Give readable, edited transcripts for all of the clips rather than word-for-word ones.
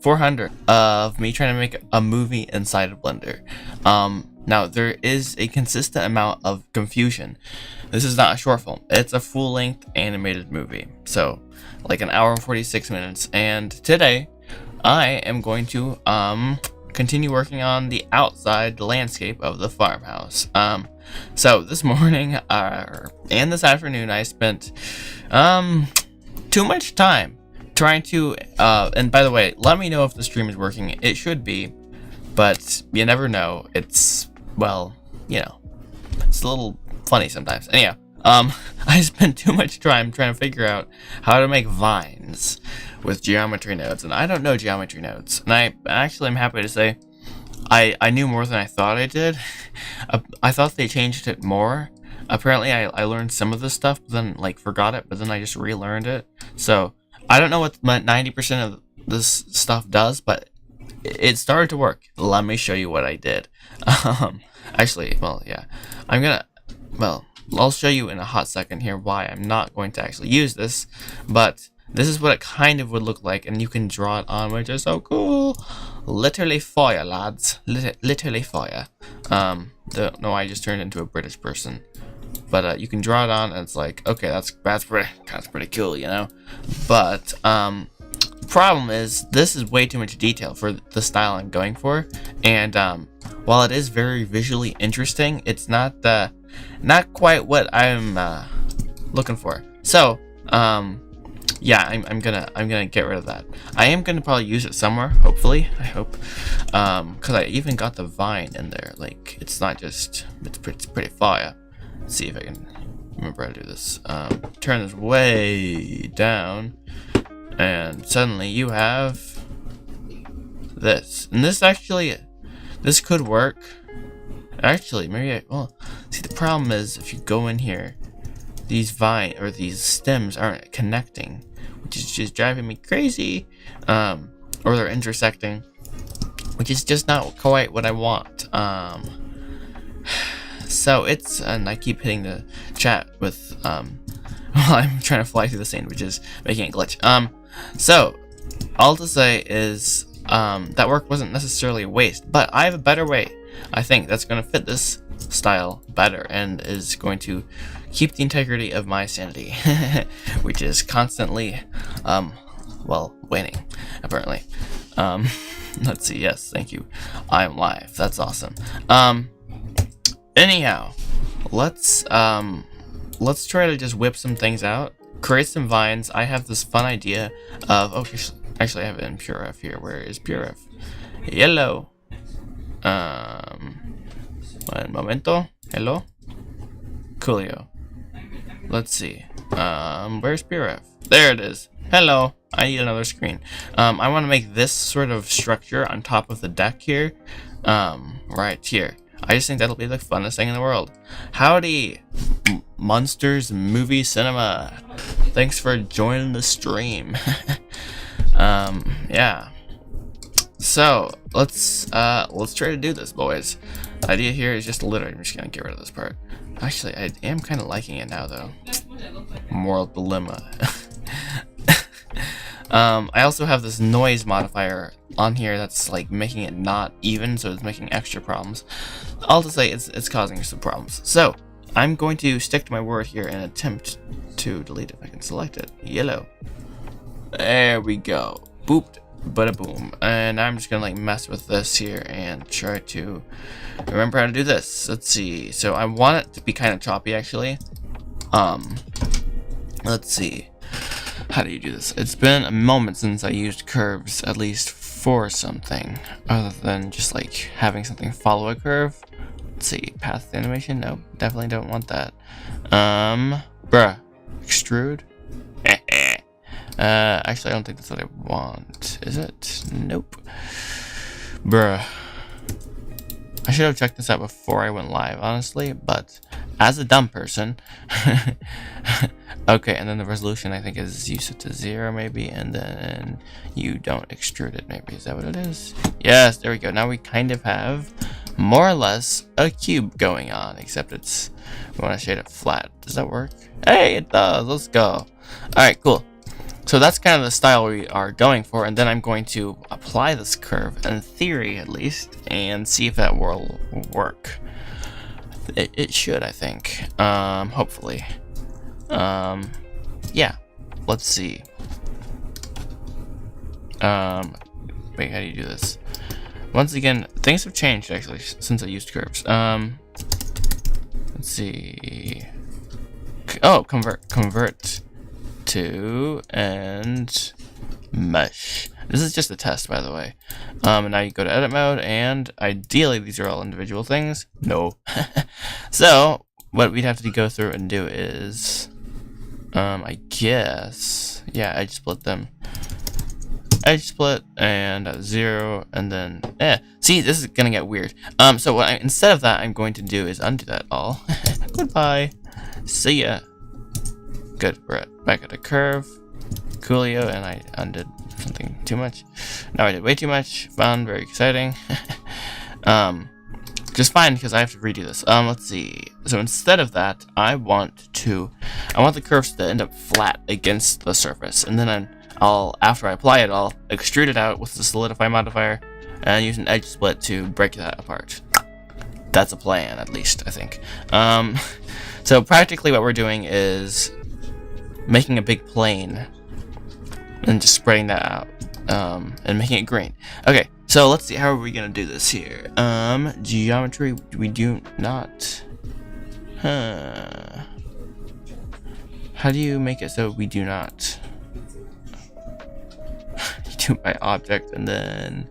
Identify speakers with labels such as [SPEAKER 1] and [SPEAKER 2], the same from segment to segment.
[SPEAKER 1] 400 of me trying to make a movie inside of Blender. Now there is a consistent amount of confusion. This is not a short film, it's a full-length animated movie, so like an hour and 46 minutes. And today I am going to continue working on the outside landscape of the farmhouse. So this morning and this afternoon I spent too much time trying to and by the way, let me know if the stream is working. It should be, but you never know. It's, well, you know, it's a little funny sometimes. Anyhow, I spent too much time trying to figure out how to make vines with geometry nodes, and I don't know geometry nodes. And I'm happy to say I knew more than I thought I did. I thought they changed it more. Apparently I learned some of this stuff, but then like forgot it, but then I just relearned it. So I don't know what 90% of this stuff does, but it started to work. Let me show you what I did. Actually, well, yeah, I'll show you in a hot second here why I'm not going to actually use this, but this is what it kind of would look like, and you can draw it on, which is so cool. Literally fire, lads. Literally fire. Don't know why I just turned into a British person. But you can draw it on, and it's like, okay, that's pretty cool, you know? But problem is, this is way too much detail for the style I'm going for, and while it is very visually interesting, it's not quite what I'm looking for. So yeah, I'm gonna get rid of that. I am gonna probably use it somewhere, hopefully, I hope, because I even got the vine in there. Like, it's not just, it's pretty fire. Let's see if I can remember how to do this. Turn this way down, and suddenly you have this. And this could work. Actually, maybe see, the problem is if you go in here, these these stems aren't connecting, which is just driving me crazy. Or they're intersecting, which is just not quite what I want. So it's, and I keep hitting the chat with while I'm trying to fly through the sand, which is making it glitch. So all to say is that work wasn't necessarily a waste, but I have a better way, I think, that's going to fit this style better and is going to keep the integrity of my sanity, which is constantly waning, apparently. Let's see. Yes, thank you. I'm live. That's awesome. Anyhow, let's try to just whip some things out, create some vines. I have this fun idea of, actually I have it in PureF here. Where is PureF? Yellow. Un momento. Hello. Coolio. Let's see. Where's PureF? There it is. Hello. I need another screen. I want to make this sort of structure on top of the deck here. Right here. I just think that'll be the funnest thing in the world. Howdy, Monsters Movie Cinema. Thanks for joining the stream. Yeah. So let's try to do this, boys. The idea here is just literally, I'm just gonna get rid of this part. Actually, I am kind of liking it now, though. Moral dilemma. I also have this noise modifier on here that's like making it not even, so it's making extra problems. All to say, it's causing some problems. So I'm going to stick to my word here and attempt to delete it if I can select it. Yellow. There we go. Booped. Bada boom. And I'm just gonna like mess with this here and try to remember how to do this. Let's see. So I want it to be kind of choppy, actually. Let's see. How do you do this? It's been a moment since I used curves, at least for something, other than just like having something follow a curve. Let's see, path animation? Nope, definitely don't want that. Bruh, extrude? Actually, I don't think that's what I want. Is it? Nope. Bruh. I should have checked this out before I went live, honestly, but as a dumb person. Okay, and then the resolution, I think, is you set to 0 maybe, and then you don't extrude it maybe. Is that what it is? Yes, there we go. Now we kind of have more or less a cube going on, except we want to shade it flat. Does that work? Hey, it does. Let's go. Alright, cool. So that's kind of the style we are going for, and then I'm going to apply this curve, in theory at least, and see if that will work. It should, I think. Hopefully. Yeah. Let's see. Wait, how do you do this? Once again, things have changed actually since I used curves. Let's see. Oh, convert to and mesh. This is just a test, by the way. And now you go to edit mode, and ideally these are all individual things. No. So what we'd have to go through and do is, I guess, yeah, edge split them. Edge split and 0, and then see, this is gonna get weird. So what instead of that I'm going to do is undo that all. Goodbye. See ya. Good. We're back at a curve. Coolio, and I undid something too much. No, I did way too much. Fun, very exciting. Just fine because I have to redo this. Let's see. So instead of that, I want the curves to end up flat against the surface, and then after I apply it, I'll extrude it out with the solidify modifier and use an edge split to break that apart. That's a plan, at least, I think. So practically what we're doing is making a big plane and just spreading that out, and making it green. Okay, so let's see, how are we gonna do this here? Geometry, we do not. How do you make it so we do not? You do by object and then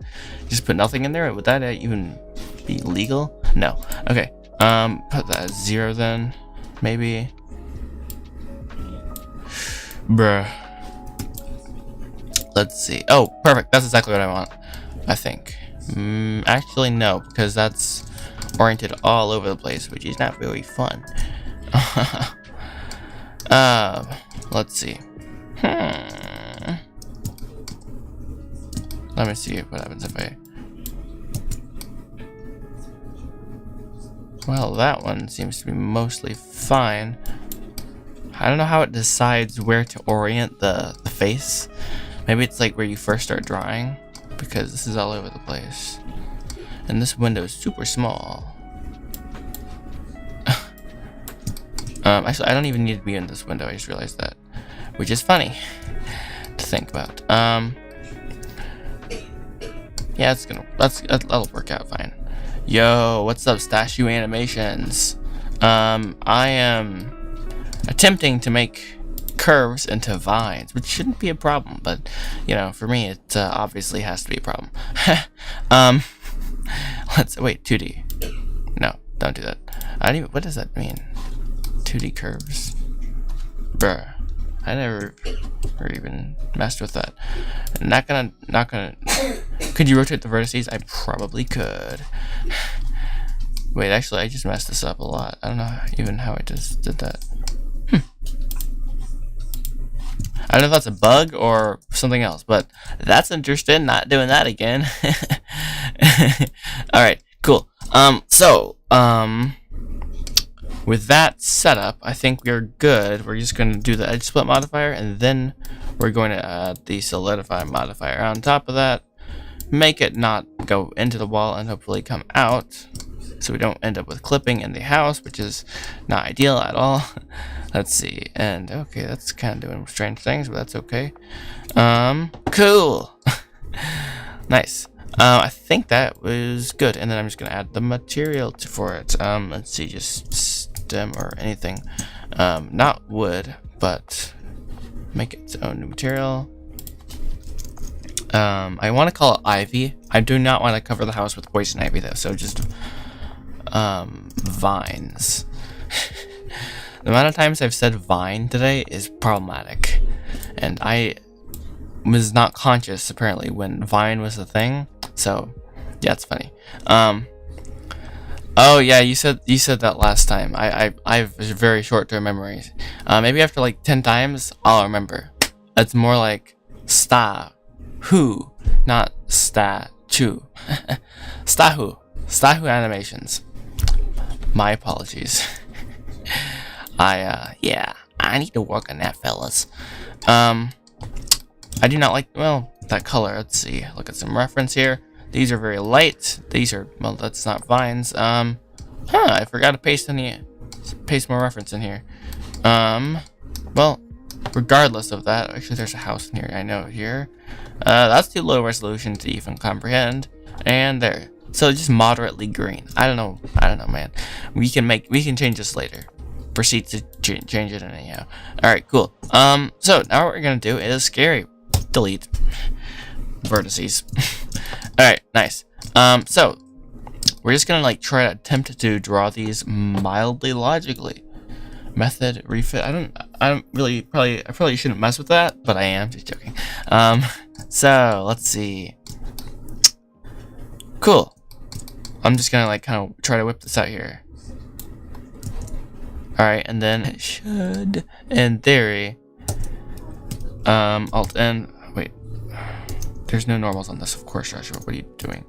[SPEAKER 1] just put nothing in there? Would that even be legal? No. Okay, put that as 0 then, maybe. Bruh. Let's see. Oh, perfect. That's exactly what I want, I think. Actually, no, because that's oriented all over the place, which is not very fun. Let's see. Let me see what happens if I... Well, that one seems to be mostly fine. I don't know how it decides where to orient the face. Maybe it's like where you first start drawing, because this is all over the place. And this window is super small. Actually, I don't even need to be in this window, I just realized that. Which is funny to think about. Yeah, that'll work out fine. Yo, what's up, Statue Animations? I am attempting to make curves into vines, which shouldn't be a problem, but you know, for me it obviously has to be a problem. Let's wait, 2D. No, don't do that. I don't even, what does that mean? 2D curves. Bruh. I never even messed with that. Not gonna could you rotate the vertices? I probably could. Wait, actually I just messed this up a lot. I don't know even how I just did that. I don't know if that's a bug or something else, but that's interesting. Not doing that again. Alright, cool. With that setup, I think we're good. We're just going to do the edge split modifier, and then we're going to add the solidify modifier on top of that. Make it not go into the wall and hopefully come out, so we don't end up with clipping in the house, which is not ideal at all. Let's see, and okay, that's kind of doing strange things, but that's okay. Cool. Nice. I think that was good, and then I'm just gonna add the material for it. Let's see, just stem or anything. Not wood, but make its own new material. I want to call it ivy. I do not want to cover the house with poison ivy though, so just vines. The amount of times I've said vine today is problematic, and I was not conscious apparently when vine was a thing. So yeah, it's funny. Oh yeah, you said that last time. I have very short-term memories. Maybe after like 10 times I'll remember. It's more like sta-hu, not sta-chu. Sta-hu Animations. My apologies. Yeah, I need to work on that, fellas. I do not like, well, that color. Let's see. Look at some reference here. These are very light. These are, well, that's not vines. I forgot to paste more reference in here. Well, regardless of that, actually there's a house in here, I know here. That's too low resolution to even comprehend. And there. So just moderately green. I don't know, man. We can change this later. Proceed to change it anyhow. Alright, cool. So now what we're gonna do is scary. Delete. Vertices. Alright, nice. So we're just gonna like try to attempt to draw these mildly logically. Method refit. I probably shouldn't mess with that, but I am just joking. So let's see. Cool. I'm just gonna like kind of try to whip this out here. Alright, and then it should, in theory, Alt N. Wait, there's no normals on this, of course, Joshua. What are you doing?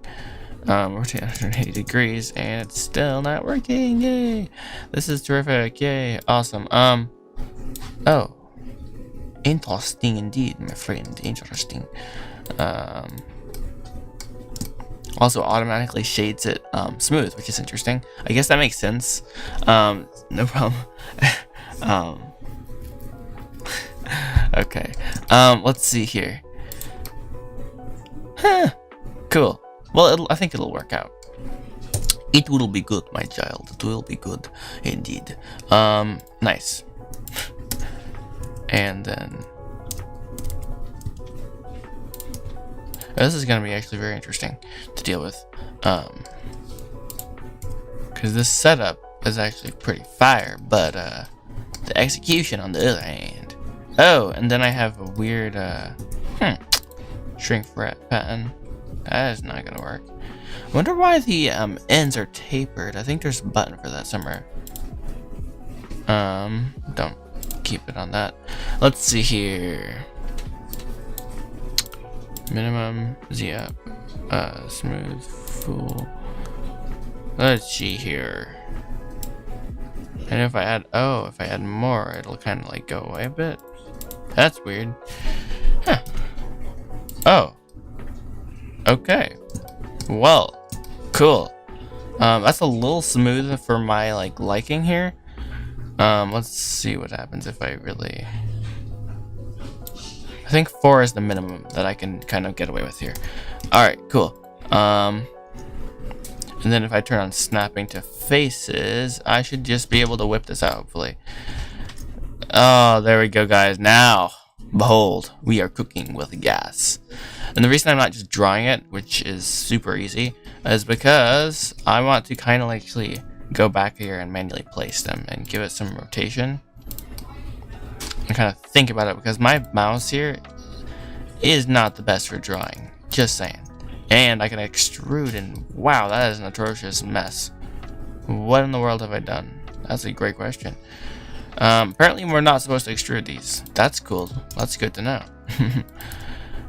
[SPEAKER 1] Rotate 180 degrees, and it's still not working. Yay! This is terrific. Yay! Awesome. Oh, interesting indeed, my friend. Interesting. Also automatically shades it smooth, which is interesting. I guess that makes sense. No problem. Okay. Let's see here. Huh. Cool. Well, I think it'll work out. It will be good, my child. It will be good, indeed. Nice. And then this is gonna be actually very interesting to deal with, because this setup is actually pretty fire, but the execution on the other hand. Oh, and then I have a weird shrink wrap pattern. That is not gonna work. I wonder why the ends are tapered. I think there's a button for that somewhere. Don't keep it on that. Let's see here. Minimum Z up. Smooth full. Let's see here. And if I add more, it'll kind of like go away a bit. That's weird. Huh. Oh. Okay. Well, cool. That's a little smooth for my liking here. Let's see what happens if I really. I think 4 is the minimum that I can kind of get away with here. Alright, cool. And then if I turn on snapping to faces, I should just be able to whip this out, hopefully. Oh, there we go, guys. Now, behold, we are cooking with gas. And the reason I'm not just drawing it, which is super easy, is because I want to kind of actually go back here and manually place them and give it some rotation. And kind of think about it, because my mouse here is not the best for drawing. Just saying. And I can extrude, and wow, that is an atrocious mess. What in the world have I done? That's a great question. Apparently we're not supposed to extrude these. That's cool. That's good to know.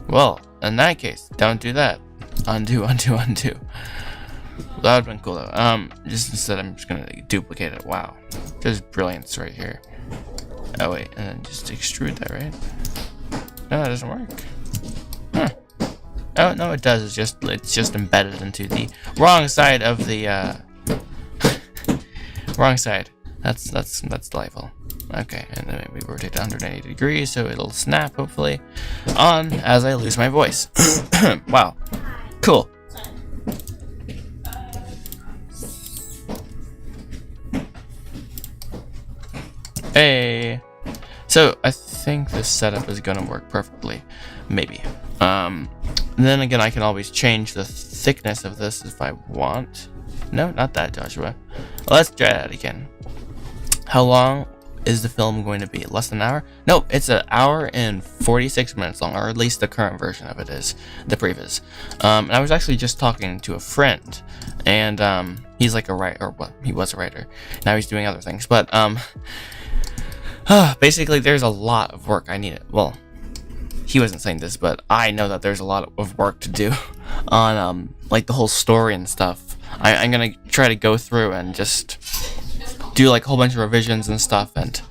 [SPEAKER 1] Well, in that case, don't do that. Undo, undo, undo. That would have been cool though. Just instead I'm just gonna duplicate it. Wow. Just brilliance right here. Oh wait, and then just extrude that, right? No, that doesn't work. Huh. Oh no, it does. It's just embedded into the wrong side of the wrong side. That's delightful. Okay, and then maybe rotate 180 degrees so it'll snap hopefully on as I lose my voice. Wow. Cool. Hey. So I think this setup is gonna work perfectly. Maybe. And then again, I can always change the thickness of this if I want. No, not that, Joshua. Let's try that again. How long is the film going to be? Less than an hour? Nope, it's an hour and 46 minutes long, or at least the current version of it is. The previous. And I was actually just talking to a friend, and he's like a writer, or well, he was a writer. Now he's doing other things, but basically there's a lot of work I need. Well, he wasn't saying this, but I know that there's a lot of work to do on like the whole story and stuff. I'm gonna try to go through and just do like a whole bunch of revisions and stuff and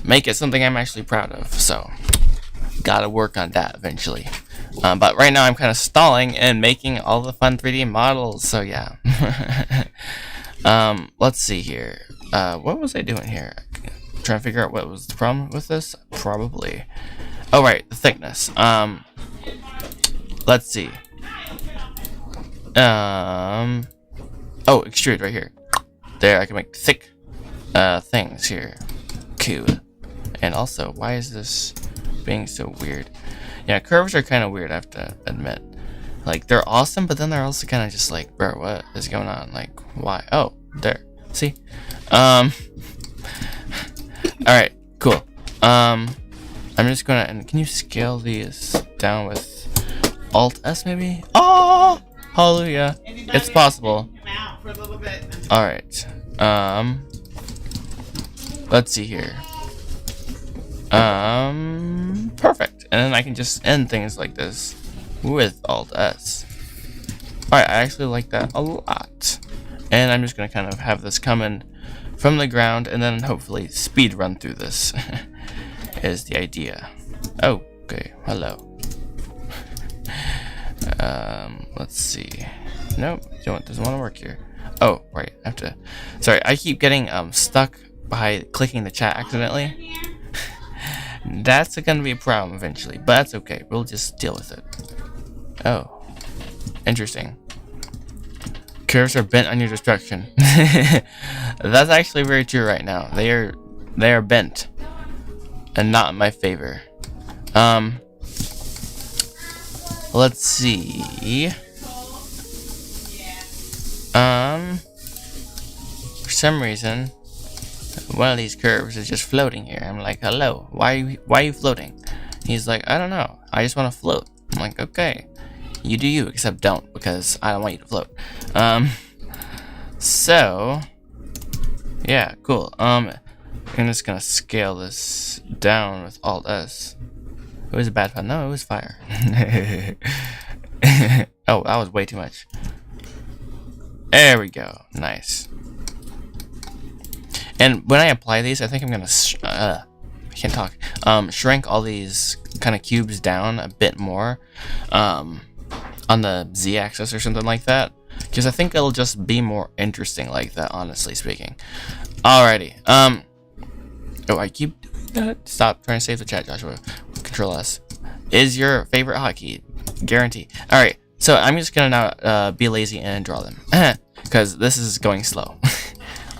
[SPEAKER 1] make it something I'm actually proud of. So Gotta work on that eventually. But right now I'm kind of stalling and making all the fun 3D models. So yeah. Let's see here. What was I doing here? Trying to figure out what was the problem with this. Probably. Oh right, the thickness. Let's see. Oh, extrude right here. There, I can make thick things here. Cool. And also, why is this being so weird? Yeah, curves are kind of weird, I have to admit. Like, they're awesome, but then they're also kind of just like, bro, what is going on? Like, why? Oh, there. See? Alright, cool. I'm just gonna, and can you scale these down with Alt-S maybe? Oh! Hallelujah. It's possible. Alright. Let's see here. Perfect. And then I can just end things like this with Alt-S. Alright, I actually like that a lot. And I'm just gonna kind of have this come in from the ground and then hopefully speed run through this is the idea. Oh, okay. Hello. Let's see. Nope, doesn't want to work here. Oh, right, I have to. Sorry, I keep getting stuck by clicking the chat accidentally. That's gonna be a problem eventually, but that's okay. We'll just deal with it. Oh, interesting. Curves are bent on your destruction. That's actually very true right now. They are bent, and not in my favor. Let's see. For some reason, one of these curves is just floating here. I'm like, hello, why are you floating? He's like, I don't know. I just want to float. I'm like, okay, you do you, except don't, because I don't want you to float. So, yeah, cool. I'm just gonna scale this down with Alt-S. It was a bad fun. No, it was fire. Oh, that was way too much. There we go. Nice. And when I apply these, I think I'm gonna I can't talk. Shrink all these kind of cubes down a bit more, on the Z-axis or something like that, because I think it'll just be more interesting like that. Honestly speaking. Alrighty. Oh, I keep doing that. Stop trying to save the chat, Joshua. Control S is your favorite hotkey. Guarantee. Alright, so I'm just gonna now be lazy and draw them because this is going slow.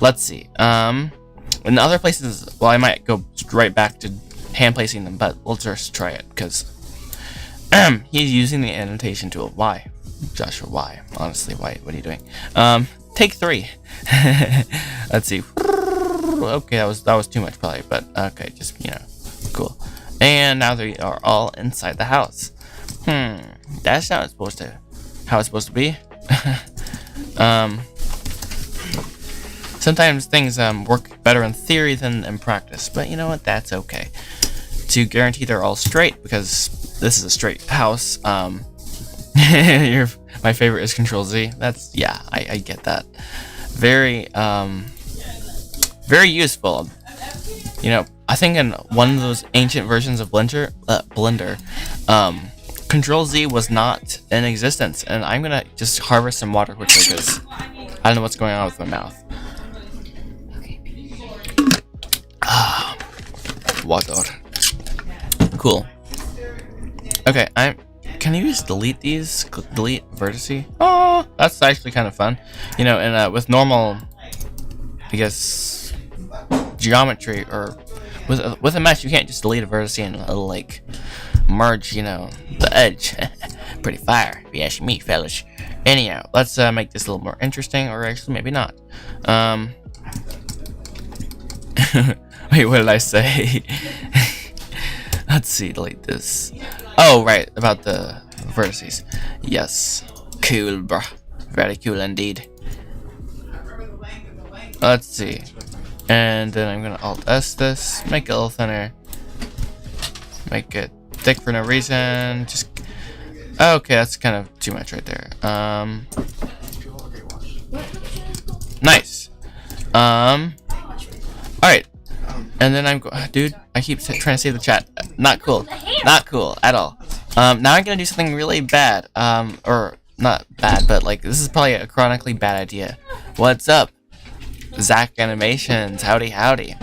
[SPEAKER 1] Let's see. In other places, well, I might go right back to hand placing them, but we'll just try it because he's using the annotation tool. Why, Joshua? Why? Honestly, why? What are you doing? Take 3. Let's see. Okay, that was too much probably, but okay, just cool. And now they are all inside the house. That's not how it's supposed to be. Sometimes things work better in theory than in practice, but you know what? That's okay. To guarantee they're all straight, because this is a straight house. My favorite is Control Z. That's I get that. Very very useful. I think in one of those ancient versions of Blender, Control Z was not in existence, and I'm gonna just harvest some water quickly because I don't know what's going on with my mouth. Water. Cool. Okay, can you just delete these? Delete vertice? Oh, that's actually kind of fun. And with normal, I guess, geometry, or with a mesh, you can't just delete a vertice and it'll like merge, the edge. Pretty fire, if you ask me, fellas. Anyhow, let's make this a little more interesting, or actually maybe not. Wait, what did I say? Let's see, delete this. Oh, right, about the vertices. Yes, cool, bruh. Very cool indeed. Let's see. And then I'm gonna Alt-S this, make it a little thinner. Make it thick for no reason. Just okay, that's kind of too much right there. Nice. Alright. And then dude, I keep trying to save the chat. Not cool. Not cool at all. Now I'm gonna do something really bad. Or not bad, but like this is probably a chronically bad idea. What's up, Zach Animations? Howdy, howdy.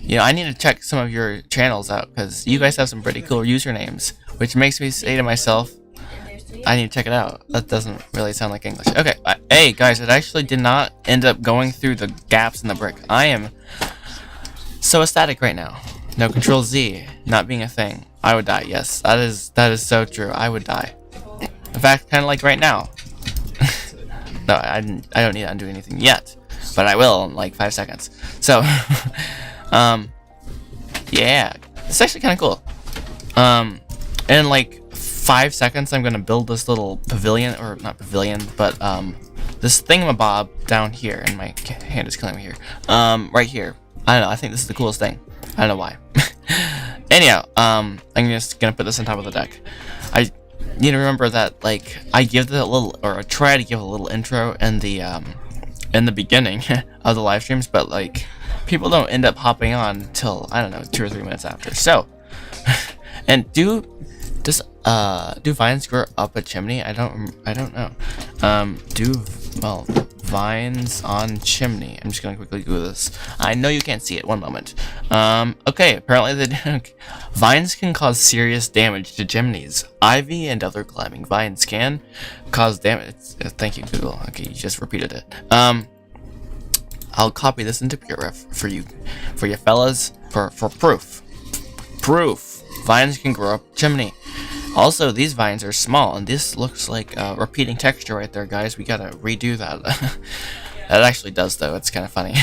[SPEAKER 1] You know, I need to check some of your channels out because you guys have some pretty cool usernames, which makes me say to myself, I need to check it out. That doesn't really sound like English. Okay, hey guys, it actually did not end up going through the gaps in the brick. I am so ecstatic right now. No, Control Z not being a thing. I would die. Yes, that is so true. I would die. In fact, kind of like right now. No, I don't need to undo anything yet, but I will in like 5 seconds. So, yeah, it's actually kind of cool. In like 5 seconds, I'm gonna build this little pavilion, or not pavilion, but this thingamabob down here, and my hand is killing me here. Right here. I don't know. I think this is the coolest thing. I don't know why. Anyhow, I'm just gonna put this on top of the deck. I need to remember that like I give the little, or I try to give a little intro in the beginning of the live streams, but like people don't end up hopping on till I don't know 2 or 3 minutes after. So, and do vines grow up a chimney? I don't know. Vines on chimney. I'm just gonna quickly Google this. I know you can't see it. One moment. Okay, apparently vines can cause serious damage to chimneys. Ivy and other climbing vines can cause damage. Thank you, Google. Okay, you just repeated it. I'll copy this into PureRef for you fellas, for proof. Vines can grow up chimney. Also, these vines are small, and this looks like a repeating texture right there, guys. We gotta redo that. That actually does, though. It's kind of funny.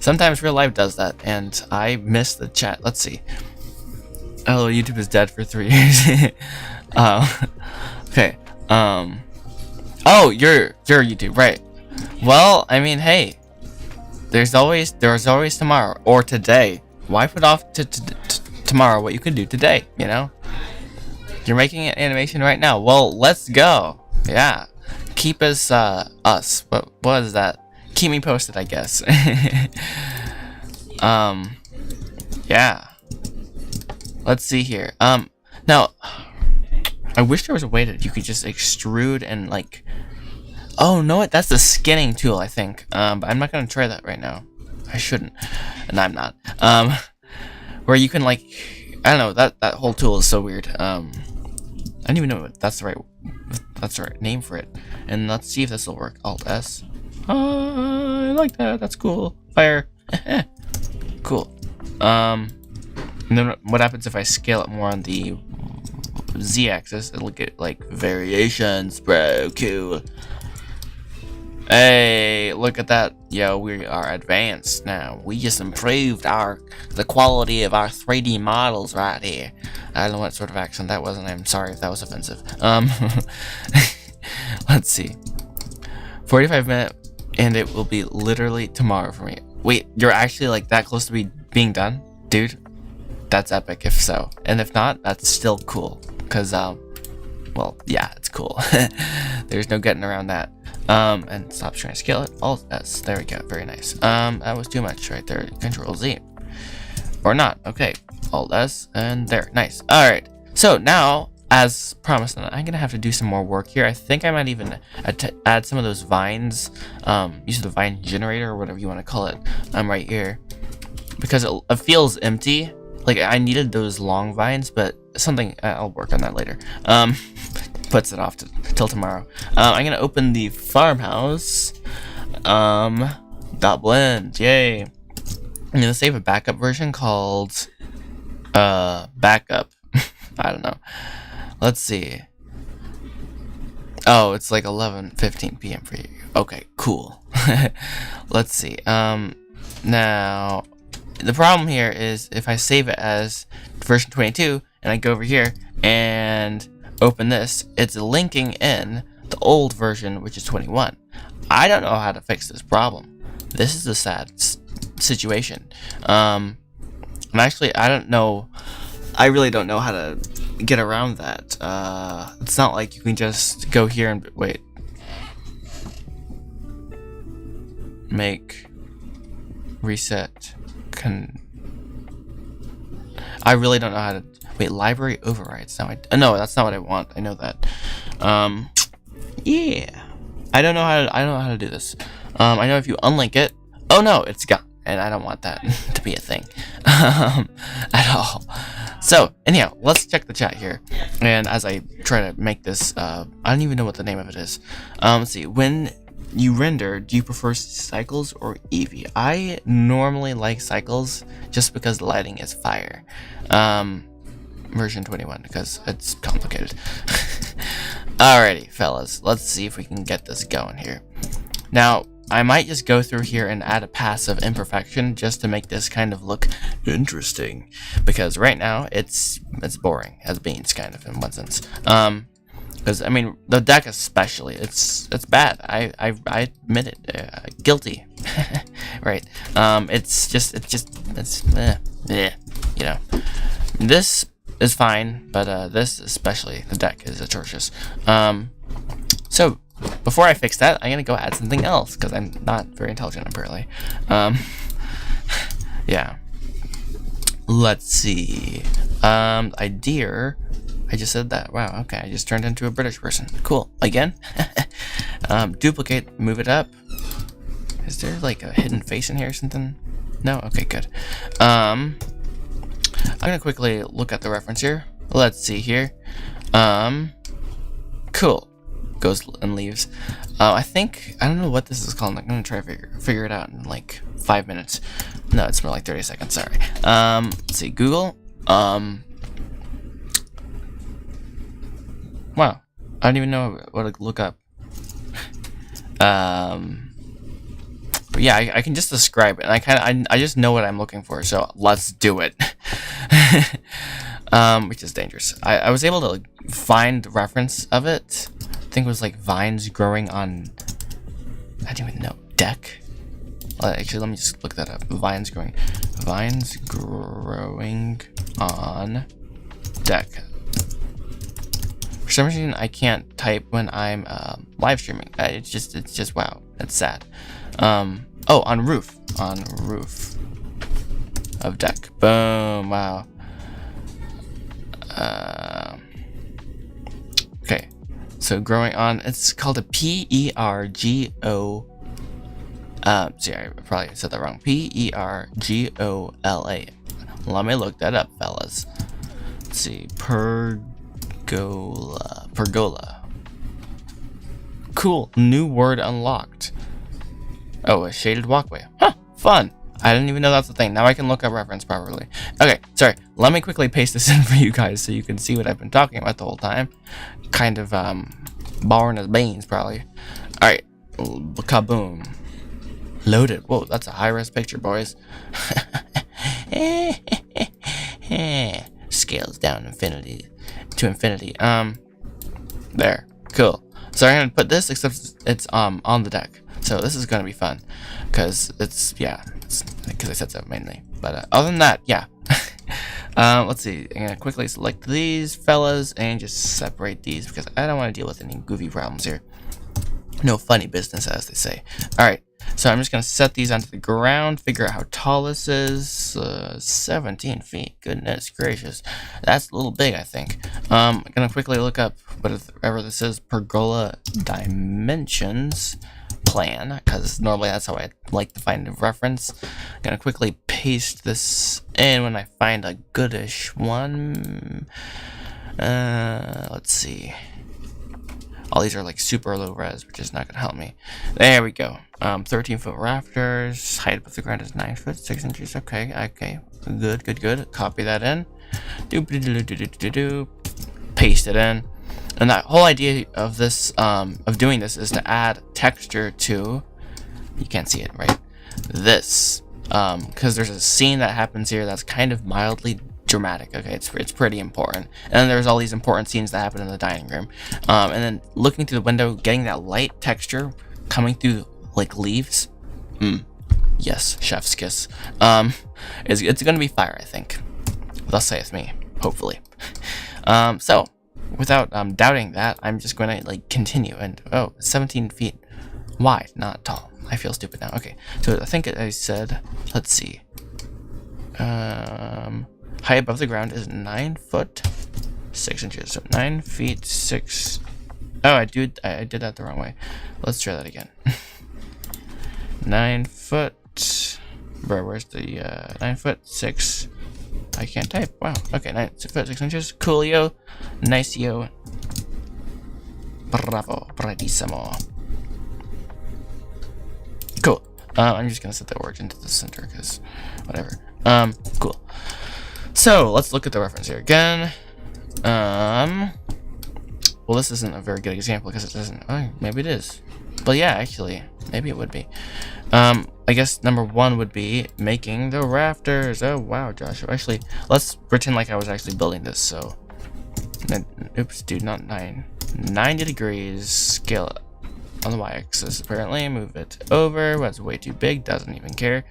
[SPEAKER 1] Sometimes real life does that, and I missed the chat. Let's see. Oh, YouTube is dead for 3 years. Okay. Oh, you're YouTube, right? Well, I mean, hey, there's always tomorrow or today. Why put off to tomorrow what you could do today? You know. You're making an animation right now. Well, let's go. Yeah. Keep us. What is that? Keep me posted, I guess. Yeah. Let's see here. Now, I wish there was a way that you could just extrude and like. Oh no, what? That's the skinning tool, I think. But I'm not gonna try that right now. I shouldn't, and I'm not. Where you can like, I don't know. That whole tool is so weird. I don't even know if that's the right name for it. And let's see if this will work. Alt S. I like that. That's cool. Fire. Cool. And then what happens if I scale it more on the Z-axis? It'll get like variations, bro. Cool. Hey, look at that. Yo, we are advanced now. We just improved the quality of our 3D models right here. I don't know what sort of accent that was, and I'm sorry if that was offensive. Let's see. 45 minutes, and it will be literally tomorrow for me. Wait, you're actually like that close to being done? Dude, that's epic if so. And if not, that's still cool. Cause, well, yeah, it's cool. There's no getting around that. And stop trying to scale it. Alt S. There we go. Very nice. That was too much right there. Control Z. Or not. Okay. Alt S. And there. Nice. Alright. So now, as promised, I'm gonna have to do some more work here. I think I might even add some of those vines. Use the vine generator or whatever you want to call it. Right here. Because it feels empty. Like, I needed those long vines, but something... I'll work on that later. Puts it off till tomorrow. I'm gonna open the farmhouse. .blend. Yay. I'm gonna save a backup version called... backup. I don't know. Let's see. Oh, it's like 11:15 p.m. for you. Okay, cool. Let's see. Now... The problem here is if I save it as version 22 and I go over here and open this, it's linking in the old version, which is 21. I don't know how to fix this problem. This is a sad situation. And actually, I don't know. I really don't know how to get around that. It's not like you can just go here and wait. Make reset I really don't know how to. Wait, library overrides. No, that's not what I want. I know that. Yeah. I don't know how to do this. I know if you unlink it. Oh no, it's gone, and I don't want that to be a thing, at all. So anyhow, let's check the chat here. And as I try to make this, I don't even know what the name of it is. Let's see. When you render, do you prefer cycles or Eevee? I normally like cycles just because the lighting is fire. Version 21 because it's complicated. Alrighty, fellas, let's see if we can get this going here. Now, I might just go through here and add a pass of imperfection just to make this kind of look interesting, because right now it's boring as beans, kind of, in one sense. Because I mean, the deck especially, it's bad. I admit it. Guilty. Right. You know. This is fine, but this especially, the deck is atrocious. So before I fix that, I'm gonna go add something else because I'm not very intelligent apparently. Yeah. Let's see. Idea. I just said that. Wow, okay. I just turned into a British person. Cool. Again? Duplicate, move it up. Is there like a hidden face in here or something? No? Okay, good. I'm gonna quickly look at the reference here. Let's see here. Cool. Goes and leaves. I don't know what this is called. I'm gonna try to figure it out in like 5 minutes. No, it's more like 30 seconds, sorry. Let's see, Google. Wow, I don't even know what to look up. But yeah, I can just describe it, and I just know what I'm looking for, so let's do it. Which is dangerous. I was able to like, find the reference of it. I think it was like vines growing on. I don't even know, deck. Actually, let me just look that up. Vines growing on deck. For some reason, I can't type when I'm live streaming. It's just wow. That's sad. Oh, on roof of deck. Boom. Wow. Okay. So growing on. It's called a PERGO. See, I probably said that wrong. PERGOLA. Let me look that up, fellas. Let's see. Pergola. Cool. New word unlocked. Oh, a shaded walkway. Huh. Fun. I didn't even know that's the thing. Now I can look up reference properly. Okay, sorry. Let me quickly paste this in for you guys so you can see what I've been talking about the whole time. Kind of, boring as beans, probably. Alright. Kaboom. Loaded. Whoa, that's a high-res picture, boys. Scales down to infinity. There. Cool. So I'm gonna put this, except it's on the deck. So this is gonna be fun, because because I said so mainly. But other than that, yeah. Let's see. I'm gonna quickly select these fellas and just separate these because I don't want to deal with any goofy problems here. No funny business, as they say. All right. So I'm just gonna set these onto the ground. Figure out how tall this is. 17 feet. Goodness gracious, that's a little big, I think. I'm gonna quickly look up whatever this is. Pergola dimensions. Plan, because normally that's how I like to find a reference. I'm gonna quickly paste this in when I find a goodish one. Let's see. All these are like super low res, which is not gonna help me. There we go. 13-foot rafters. Height above the ground is 9 foot 6 inches. Okay. Good. Copy that in. Paste it in. And that whole idea of this, of doing this, is to add texture to, you can't see it, right? This, because there's a scene that happens here that's kind of mildly dramatic. Okay, it's pretty important. And then there's all these important scenes that happen in the dining room. And then looking through the window, getting that light texture coming through like leaves. Yes, chef's kiss. It's gonna be fire, I think. Thus saith me, hopefully. So. Without doubting that, I'm just going to like continue and 17 feet wide, not tall. I feel stupid now. Okay, so I think I said, let's see. height above the ground is 9 foot 6 inches. So 9 feet 6. Oh, I did that the wrong way. Let's try that again. 9 foot. Bro, where's the 9 foot 6? I can't type. Wow. Okay, 9 foot 6 inches. Coolio. Niceio. Bravo. Bravissimo. Cool. I'm just gonna set the origin to the center because whatever. Cool. So let's look at the reference here again. Well, this isn't a very good example because it doesn't. Oh, maybe it is. But yeah, actually, maybe it would be. I guess number 1 would be making the rafters. Oh wow, Joshua. Actually, let's pretend like I was actually building this. So, oops, dude, not 90 degrees. Scale it on the y-axis. Apparently, move it over. That's way too big. Doesn't even care.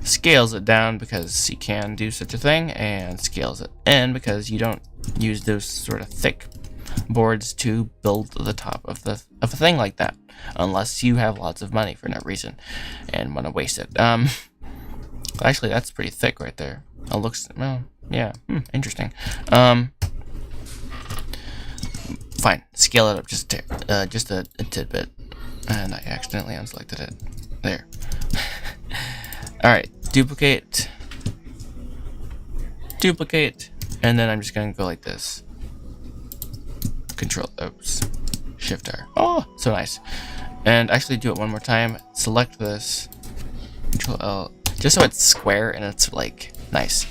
[SPEAKER 1] Scales it down because he can do such a thing, and scales it in because you don't use those sort of thick boards to build the top of a thing like that, unless you have lots of money for no reason and want to waste it. Actually, that's pretty thick right there. It looks, well, yeah, interesting. Fine, scale it up just a tidbit, and I accidentally unselected it. There. All right, duplicate, and then I'm just gonna go like this. Control, oops, Shift R. Oh, so nice. And actually do it one more time. Select this, Control L, just so it's square and it's like nice.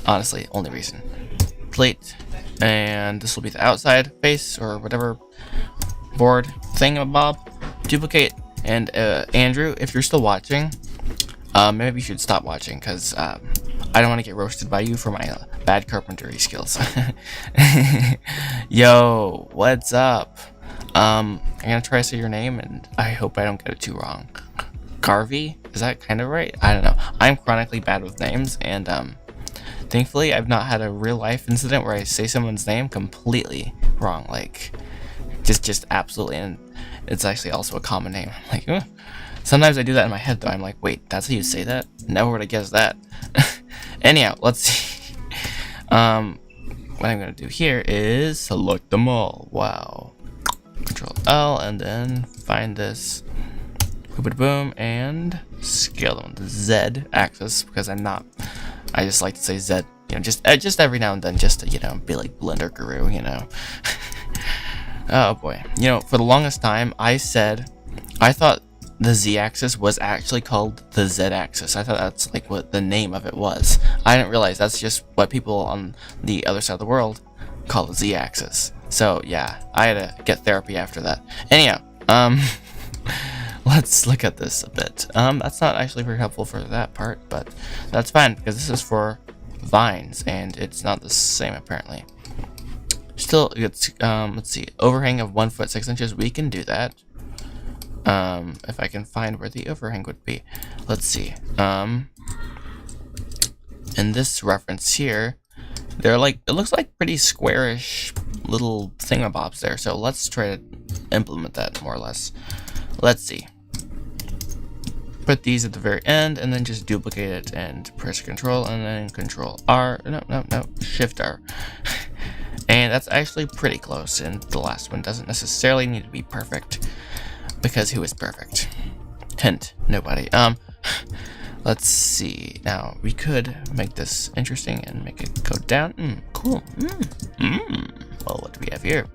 [SPEAKER 1] Honestly, only reason. Plate, and this will be the outside face or whatever board thingamabob. Duplicate, and Andrew, if you're still watching, maybe you should stop watching because I don't want to get roasted by you for my bad carpentry skills. Yo, what's up? I'm gonna try to say your name, and I hope I don't get it too wrong. Garvey? Is that kind of right? I don't know. I'm chronically bad with names, and thankfully I've not had a real life incident where I say someone's name completely wrong, like just absolutely. And it's actually also a common name. I'm like, sometimes I do that in my head though. I'm like, wait, that's how you say that? Never would have guessed that. Anyhow, let's see. What I'm gonna do here is select them all. Wow. Control L, and then find this. Boom, and scale them on the Z axis because I just like to say Z, just every now and then, just to, be like Blender Guru, Oh boy. For the longest time, I thought the Z-axis was actually called the Z-axis. I thought that's like what the name of it was. I didn't realize that's just what people on the other side of the world call the Z-axis. So yeah, I had to get therapy after that. Anyhow, let's look at this a bit. That's not actually very helpful for that part, but that's fine because this is for vines and it's not the same apparently. Still, it's let's see, overhang of 1 foot 6 inches. We can do that. If I can find where the overhang would be. Let's see. In this reference here, they're like, it looks like pretty squarish little thingamabobs there. So let's try to implement that more or less. Let's see. Put these at the very end and then just duplicate it and press Control and then Control R. No, Shift R. And that's actually pretty close. And the last one doesn't necessarily need to be perfect. Because who is perfect? Hint, nobody. Let's see. Now, we could make this interesting and make it go down. Cool. Well, what do we have here?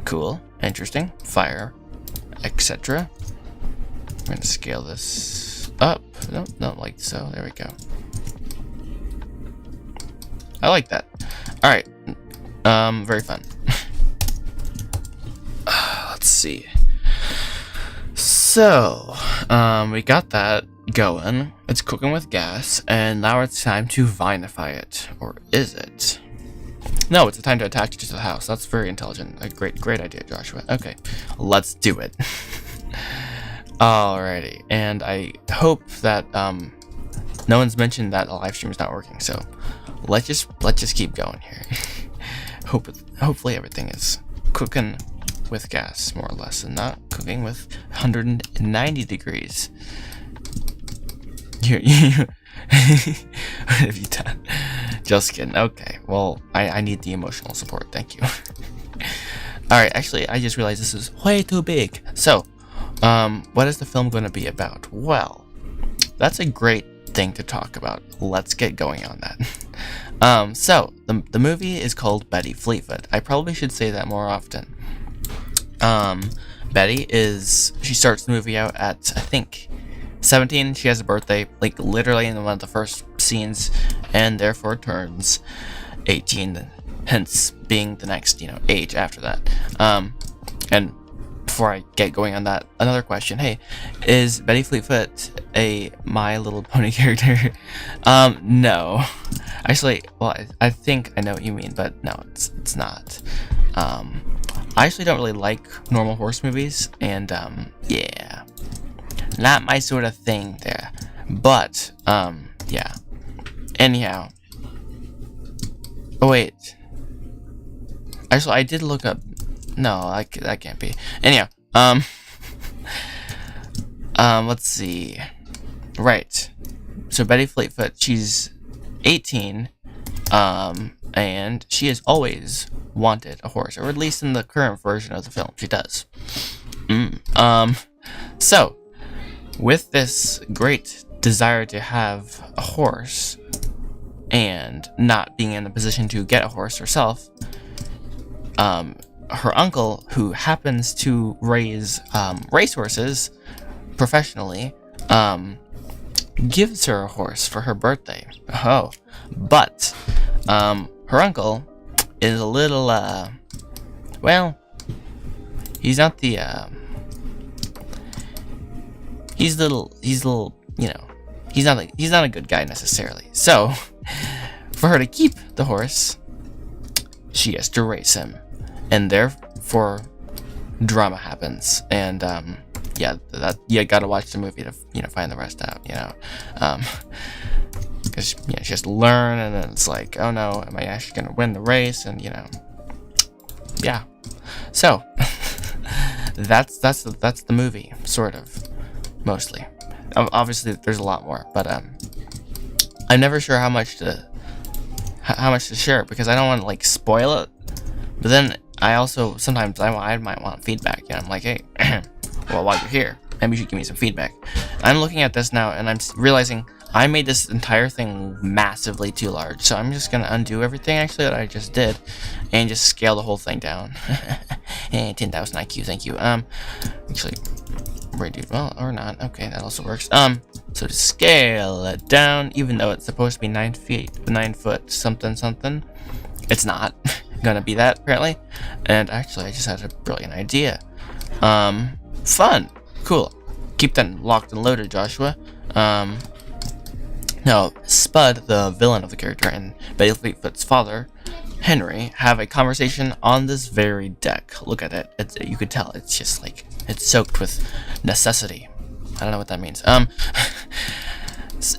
[SPEAKER 1] Cool. Interesting. Fire. Etc. I'm going to scale this up. No, not like so. There we go. I like that. Alright. Very fun. Let's see. So, we got that going. It's cooking with gas, and now it's time to vinify it. Or is it? No, it's the time to attach it to the house. That's very intelligent. A great idea, Joshua. Okay, let's do it. Alrighty, and I hope that no one's mentioned that the live stream is not working. So let's just keep going here. Hopefully everything is cooking with gas, more or less, and not cooking with 190 degrees. What have you done? Just kidding. Okay, well, I need the emotional support. Thank you. Alright, actually, I just realized this is way too big. So, what is the film going to be about? Well, that's a great thing to talk about. Let's get going on that. So, the movie is called Betty Fleetfoot. I probably should say that more often. Betty she starts the movie out at, I think, 17. She has a birthday, like literally in one of the first scenes, and therefore turns 18, hence being the next, age after that. And before I get going on that, another question. Hey, is Betty Fleetfoot a My Little Pony character? No. Actually, well, I think I know what you mean, but no, it's not. I actually don't really like normal horse movies, and, yeah. Not my sort of thing there. But, yeah. Anyhow. Oh, wait. Actually, I did look up... No, that can't be. Anyhow, let's see. Right. So Betty Fleetfoot, she's 18, and she has always wanted a horse, or at least in the current version of the film, she does. So, with this great desire to have a horse, and not being in a position to get a horse herself, her uncle, who happens to raise racehorses professionally, gives her a horse for her birthday. Oh, but her uncle is a little, well, he's not the, he's little, he's not a good guy necessarily. So, for her to keep the horse, she has to race him, and therefore drama happens. And yeah, that you gotta watch the movie to find the rest out. Because she has to learn, and then it's like, oh no, am I actually gonna win the race? And yeah. So that's the movie, sort of, mostly. Obviously, there's a lot more, but I'm never sure how much to share, because I don't want to like spoil it. But then I also sometimes I might want feedback. I'm like, hey, well, while you're here, maybe you should give me some feedback. I'm looking at this now, and I'm realizing I made this entire thing massively too large. So I'm just gonna undo everything actually that I just did, and just scale the whole thing down. 10,000 IQ, thank you. Actually, redo, well, or not. Okay, that also works. So to scale it down, even though it's supposed to be 9 foot something, it's not gonna be that apparently. And actually, I just had a brilliant idea. Fun, cool. Keep that locked and loaded, Joshua. Now, Spud, the villain of the character, and Betty Fleetfoot's father, Henry, have a conversation on this very deck. Look at it. You could tell it's just like it's soaked with necessity. I don't know what that means.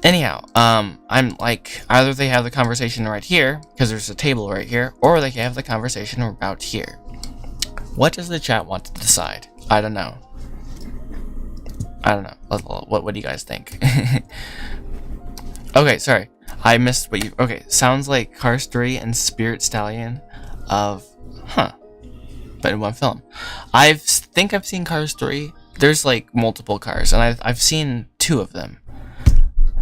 [SPEAKER 1] Anyhow, I'm like, either they have the conversation right here, because there's a table right here, or they have the conversation about here. What does the chat want to decide? I don't know. What do you guys think? Okay, sorry. I missed what you... Okay, sounds like Cars 3 and Spirit Stallion of... But in one film. I think I've seen Cars 3. There's like multiple cars, and I've seen 2 of them.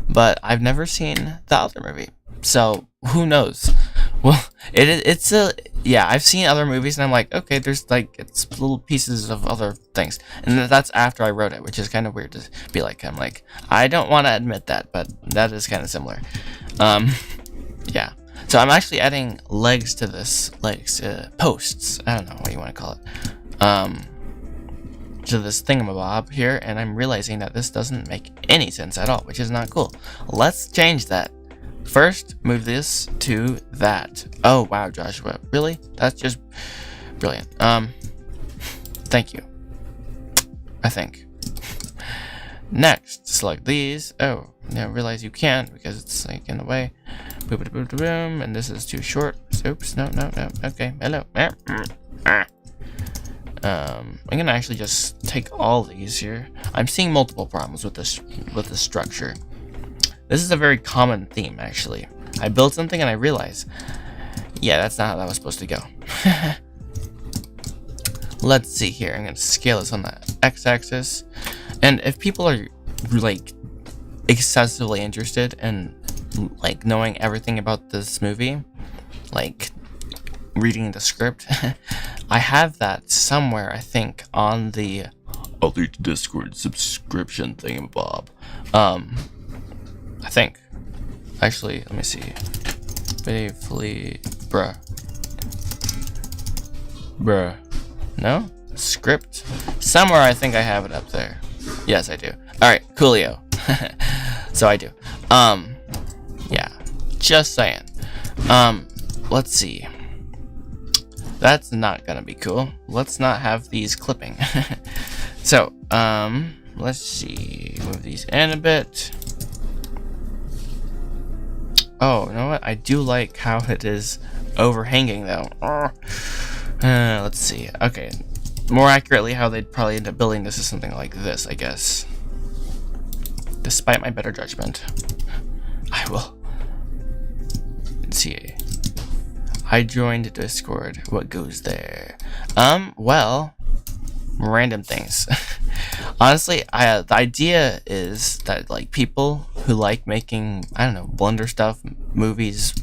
[SPEAKER 1] But I've never seen the other movie. So, who knows? Well, it's a... Yeah, I've seen other movies, and I'm like, okay, there's like... It's little pieces of other things. And that's after I wrote it, which is kind of weird to be like... I'm like, I don't want to admit that, but that is kind of similar. Yeah. So I'm actually adding legs to this. Posts. I don't know what you want to call it. To this thingamabob here, and I'm realizing that this doesn't make any sense at all, which is not cool. Let's change that. First, move this to that. Oh, wow, Joshua. Really? That's just brilliant. Thank you. I think. Next, select these. Oh, now realize you can't because it's like in the way. Boom, boom, boom, boom, and this is too short. Oops, no. Okay, hello. I'm gonna actually just take all these here. I'm seeing multiple problems with this structure. This is a very common theme, actually. I built something and I realized, yeah, that's not how that was supposed to go. Let's see here. I'm going to scale this on the x-axis. And if people are like excessively interested in like knowing everything about this movie, like reading the script, I have that somewhere, I think, on the Elite Discord subscription thingamabob. I think. Actually, let me see. Briefly, bruh. No? Script? Somewhere I think I have it up there. Yes, I do. Alright, coolio. So I do. Yeah. Just saying. Let's see. That's not gonna be cool. Let's not have these clipping. So, let's see. Move these in a bit. Oh, you know what? I do like how it is overhanging, though. Let's see. Okay. More accurately, how they'd probably end up building this is something like this, I guess. Despite my better judgment, I will. Let's see. I joined Discord. What goes there? Well, random things. Honestly, the idea is that like people who like making, I don't know, Blender stuff, movies,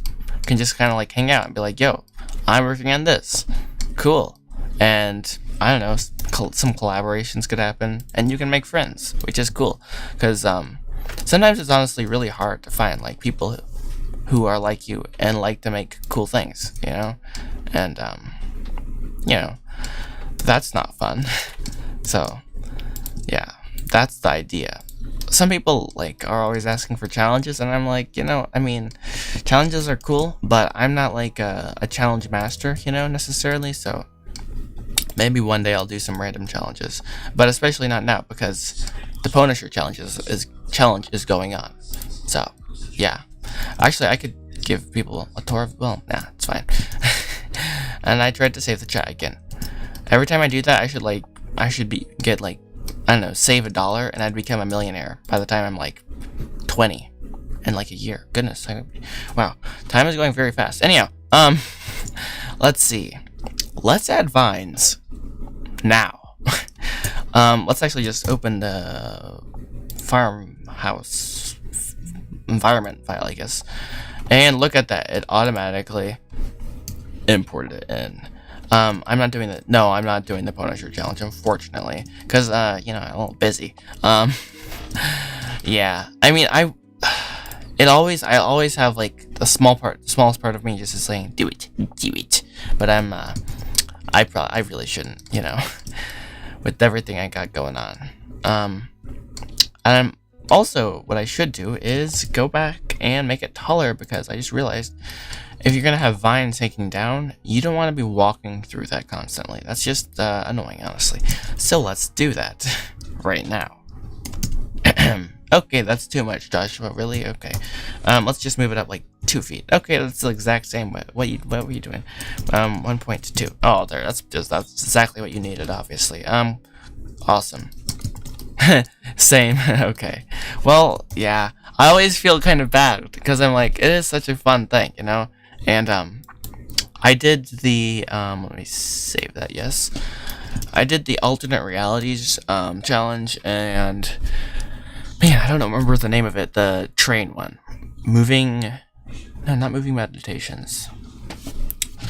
[SPEAKER 1] can just kind of like hang out and be like, yo, I'm working on this. Cool. And I don't know, some collaborations could happen and you can make friends, which is cool. Because sometimes it's honestly really hard to find like people who are like you and like to make cool things, you know? And, you know, that's not fun. So, yeah, that's the idea. Some people like are always asking for challenges, and I'm like, you know, I mean, challenges are cool, but I'm not like a challenge master, you know, necessarily. So maybe one day I'll do some random challenges, but especially not now because the Punisher challenge is going on. So yeah, actually I could give people a tour of, well, nah, it's fine. And I tried to save the chat again. Every time I do that, I should get like, I don't know, save $1 and I'd become a millionaire by the time I'm like 20 in like a year. Goodness, wow, time is going very fast. Anyhow, let's see. Let's add vines now. Let's actually just open the farmhouse environment file, I guess, and look at that. It automatically imported it in. I'm not doing the I'm not doing the Punisher challenge, unfortunately, because you know, I'm a little busy. Yeah, I mean, I always have like the smallest part of me just is saying do it, but I really shouldn't, you know, with everything I got going on. And also what I should do is go back and make it taller, because I just realized if you're gonna have vines hanging down, you don't want to be walking through that constantly. That's just annoying, honestly. So let's do that right now. Okay, that's too much, Joshua. Really? Okay. Let's just move it up like 2 feet. Okay, that's the exact same. What were you doing? 1.2. Oh, there. That's exactly what you needed, obviously. Awesome. Same. Okay. Well, yeah. I always feel kind of bad because I'm like, it is such a fun thing, you know. And I did the let me save that. Yes, I did the alternate realities challenge, and man, I don't remember the name of it. The train one, not moving meditations.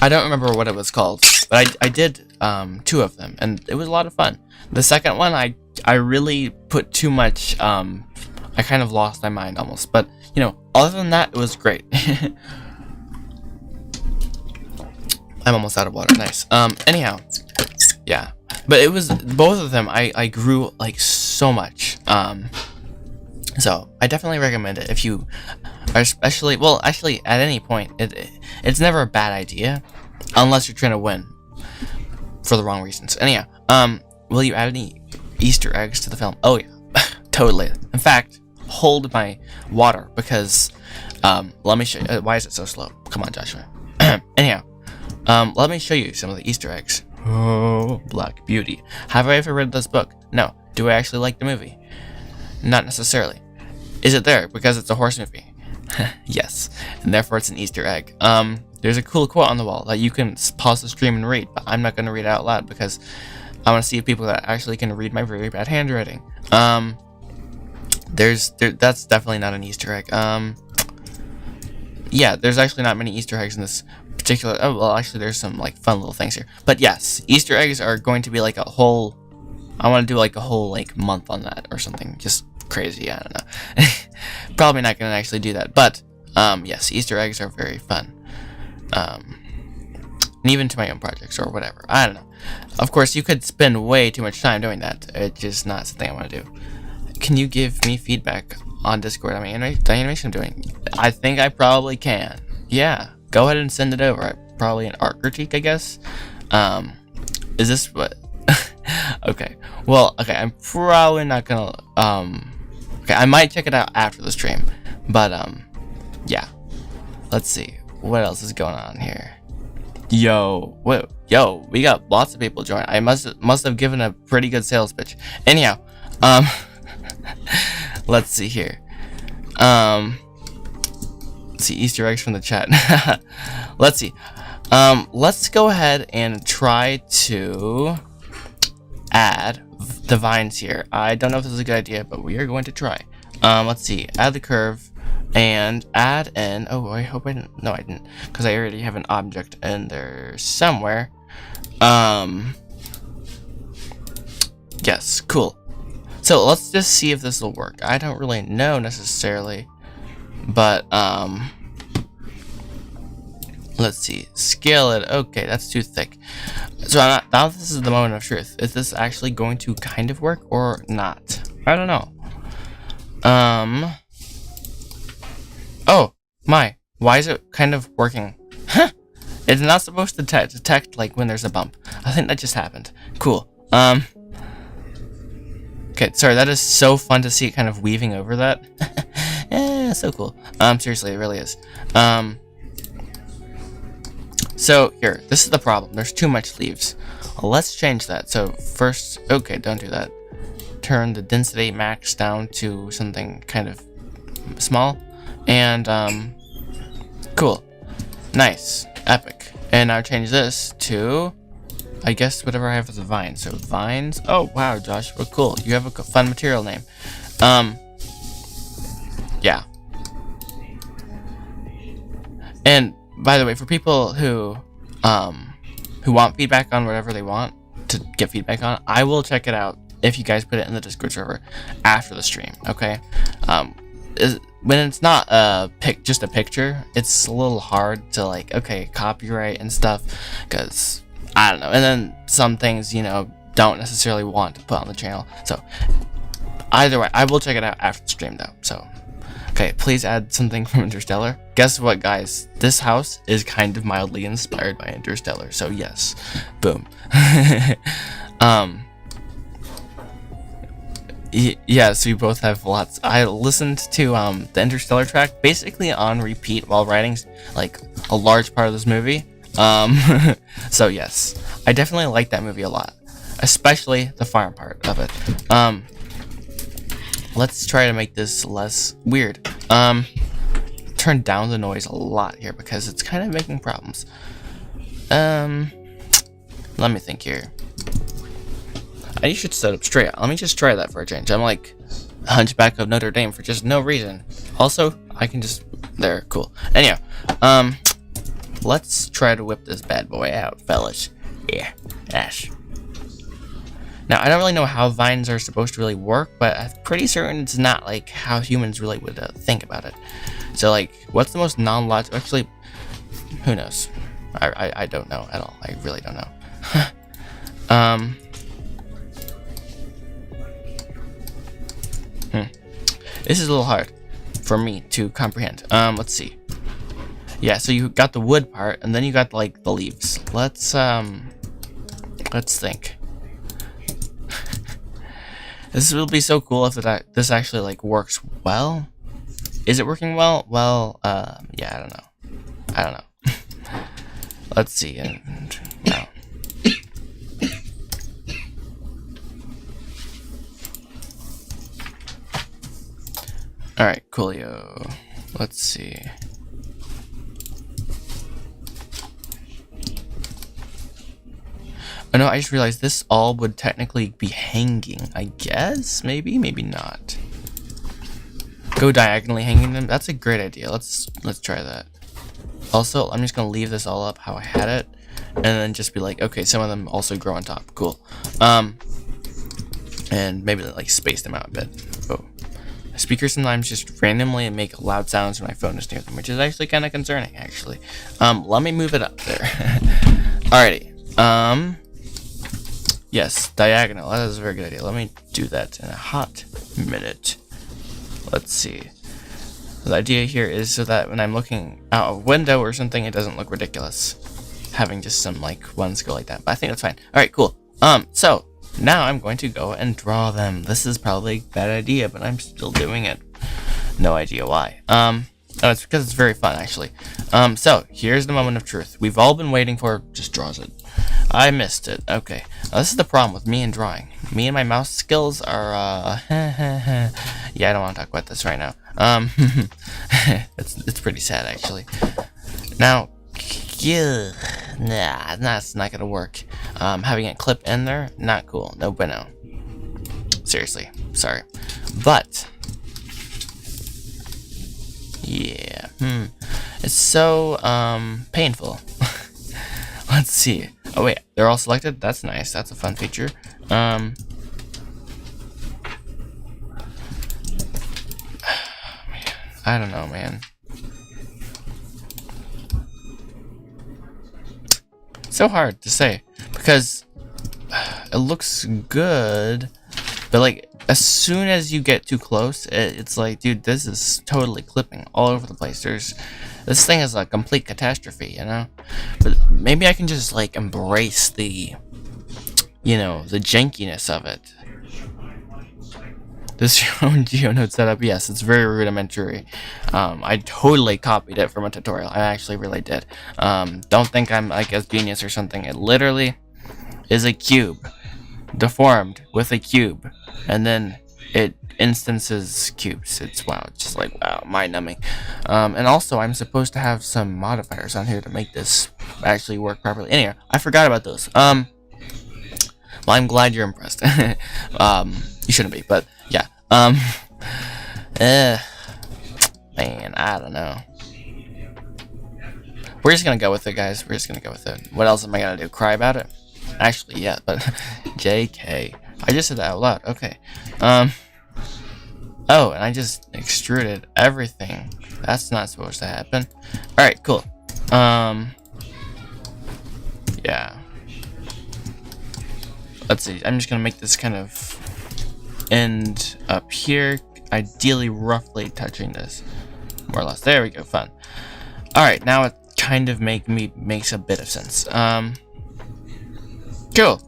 [SPEAKER 1] I don't remember what it was called, but I did 2 of them, and it was a lot of fun. The second one, I really put too much. I kind of lost my mind almost, but you know, other than that, it was great. I'm almost out of water. Nice. Anyhow, yeah, but it was both of them. I grew like so much. So I definitely recommend it if you are especially, well, actually at any point. It's never a bad idea, unless you're trying to win for the wrong reasons. Anyhow, will you add any Easter eggs to the film? Oh yeah, totally. In fact, hold my water because let me show you. Why is it so slow? Come on, Joshua. Anyhow. Let me show you some of the Easter eggs. Oh, Black Beauty. Have I ever read this book? No. Do I actually like the movie? Not necessarily. Is it there because it's a horse movie? Yes, and therefore it's an Easter egg. There's a cool quote on the wall that you can pause the stream and read, but I'm not going to read it out loud because I want to see if people that actually can read my very bad handwriting. That's definitely not an Easter egg. Yeah, there's actually not many Easter eggs in this particular. Oh, well, actually, there's some like fun little things here. But yes, Easter eggs are going to be like a whole. I want to do like a whole like month on that or something. Just crazy. I don't know. Probably not gonna actually do that, but yes, Easter eggs are very fun. And even to my own projects or whatever. I don't know. Of course, you could spend way too much time doing that. It's just not something I want to do. Can you give me feedback on Discord on the animation I'm doing? I think I probably can. Yeah, go ahead and send it over. Probably an art critique, I guess. Is this what? Okay. Well, okay. I'm probably not gonna. Okay, I might check it out after the stream, but yeah. Let's see what else is going on here. Yo, we got lots of people join. I must have given a pretty good sales pitch. Anyhow, let's see here. Let's see Easter eggs from the chat. Let's see. Let's go ahead and try to add the vines here. I don't know if this is a good idea, but we are going to try. Let's see. Add the curve and add in. Oh, I hope I didn't. No, I didn't, because I already have an object in there somewhere. Yes, cool. So let's just see if this will work. I don't really know necessarily, but let's see. Scale it. Okay, that's too thick. So now this is the moment of truth. Is this actually going to kind of work or not? I don't know. Oh my! Why is it kind of working? Huh? It's not supposed to detect like when there's a bump. I think that just happened. Cool. Okay, sorry, that is so fun to see it kind of weaving over that. Yeah, so cool. Seriously, it really is. So here, this is the problem. There's too much leaves. Let's change that. So first, okay, don't do that. Turn the density max down to something kind of small. And, cool. Nice. Epic. And now change this to, I guess, whatever I have as a vine. So vines. Oh, wow, Josh. Well, cool. You have a fun material name. Yeah. And by the way, for people who want feedback on whatever they want to get feedback on, I will check it out if you guys put it in the Discord server after the stream. Okay. When it's not just a picture, it's a little hard to like, okay, copyright and stuff, because I don't know. And then some things, you know, don't necessarily want to put on the channel. So either way, I will check it out after the stream though. So okay, please add something from Interstellar. Guess what, guys? This house is kind of mildly inspired by Interstellar. So yes, boom. Yes, we both have lots. I listened to the Interstellar track basically on repeat while writing like a large part of this movie. So yes, I definitely like that movie a lot, especially the farm part of it. Let's try to make this less weird. Turn down the noise a lot here because it's kind of making problems. Let me think here. You should sit up straight. Let me just try that for a change. I'm like Hunchback of Notre Dame for just no reason. Also, I can just... There, cool. Anyhow, let's try to whip this bad boy out, fellas. Yeah, Ash. Now, I don't really know how vines are supposed to really work, but I'm pretty certain it's not like how humans really would think about it. So, like, what's the most non-logical... Actually, who knows? I don't know at all. I really don't know. This is a little hard for me to comprehend. Let's see. Yeah, so you got the wood part, and then you got like the leaves. Let's think. This will be so cool if this actually like works well. Is it working well? Well, yeah, I don't know. Let's see. No. Alright, coolio. Let's see. Oh no, I just realized this all would technically be hanging. I guess? Maybe? Maybe not. Go diagonally hanging them? That's a great idea. Let's try that. Also, I'm just gonna leave this all up how I had it. And then just be like, okay, some of them also grow on top. Cool. And maybe like space them out a bit. Oh. Speakers sometimes just randomly make loud sounds when my phone is near them, which is actually kind of concerning, actually. Let me move it up there. Alrighty. Yes, diagonal. That is a very good idea. Let me do that in a hot minute. Let's see. The idea here is so that when I'm looking out a window or something, it doesn't look ridiculous. Having just some, like, ones go like that. But I think that's fine. Alright, cool. So, now I'm going to go and draw them. This is probably a bad idea, but I'm still doing it. No idea why. Oh, it's because it's very fun, actually. So, here's the moment of truth. We've all been waiting for. Just draws it. I missed it. Okay. Now, this is the problem with me and drawing. Me and my mouse skills are, yeah, I don't want to talk about this right now. It's pretty sad, actually. Now, yeah, nah, that's not gonna work. Having it clip in there, not cool. No bueno. Seriously, sorry. But, yeah, it's so, painful. Let's see. Oh wait, they're all selected? That's nice. That's a fun feature. I don't know, man. So hard to say because it looks good, but like as soon as you get too close, it's like, dude, this is totally clipping all over the place. This thing is a complete catastrophe, you know? But maybe I can just, like, embrace the, you know, the jankiness of it. This GeoNode setup, yes, it's very rudimentary. I totally copied it from a tutorial. I actually really did. Don't think I'm, like, a genius or something. It literally is a cube deformed with a cube. And then it instances cubes. It's wow, it's just like wow, mind-numbing. And also I'm supposed to have some modifiers on here to make this actually work properly. Anyway, I forgot about those. Well, I'm glad you're impressed. You shouldn't be, but yeah. Man, I don't know. We're just gonna go with it, guys. We're just gonna go with it. What else am I gonna do? Cry about it? Actually, yeah, but JK. I just said that out loud. Okay. Oh, and I just extruded everything. That's not supposed to happen. Alright, cool. Yeah. Let's see. I'm just gonna make this kind of end up here. Ideally, roughly touching this. More or less. There we go. Fun. Alright, now it kind of makes a bit of sense. Cool.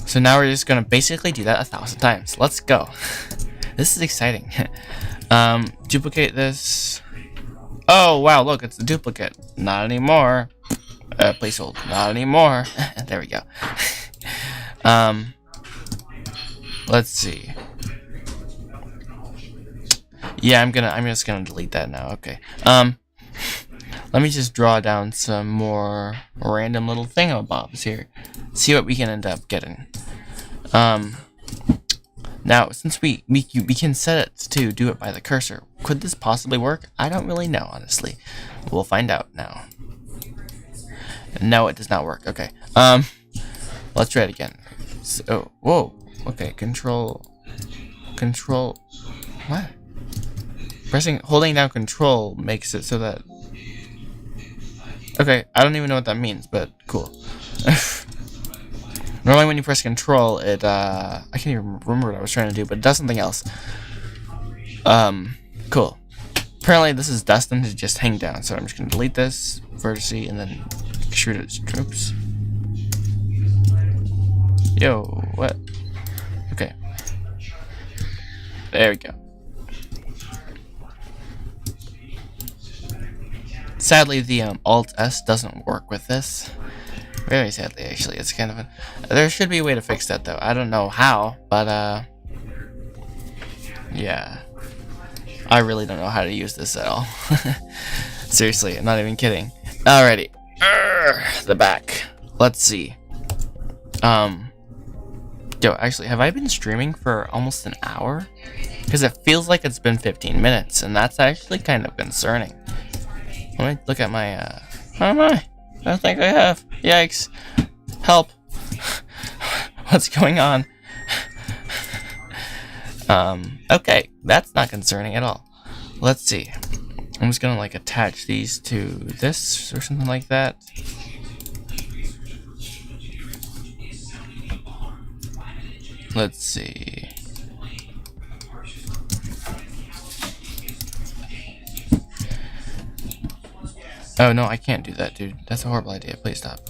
[SPEAKER 1] So now we're just gonna basically do that 1,000 times. Let's go. This is exciting. Duplicate this. Oh wow, look, it's a duplicate. Not anymore. Please hold. Not anymore. There we go. Let's see. Yeah, I'm just gonna delete that now. Okay. Let me just draw down some more random little thingamabobs here. See what we can end up getting. Now, since we can set it to do it by the cursor, could this possibly work? I don't really know, honestly. We'll find out now. No, it does not work. Okay. Let's try it again. So, whoa. Okay, control. What? Holding down control makes it so that. Okay, I don't even know what that means, but cool. Normally when you press control, I can't even remember what I was trying to do, but it does something else. Cool. Apparently this is destined to just hang down, so I'm just gonna delete this, vertice, and then extrude its troops. Yo, what? Okay. There we go. Sadly, the Alt-S doesn't work with this. Very sadly, actually. It's kind of a... There should be a way to fix that, though. I don't know how, but, yeah. I really don't know how to use this at all. Seriously, I'm not even kidding. Alrighty. The back. Let's see. Yo, actually, have I been streaming for almost an hour? Because it feels like it's been 15 minutes, and that's actually kind of concerning. Let me look at my, how am I? I don't think I have. Yikes. Help. What's going on? Okay, that's not concerning at all. Let's see. I'm just gonna, like, attach these to this or something like that. Let's see. Oh, no, I can't do that, dude. That's a horrible idea. Please stop.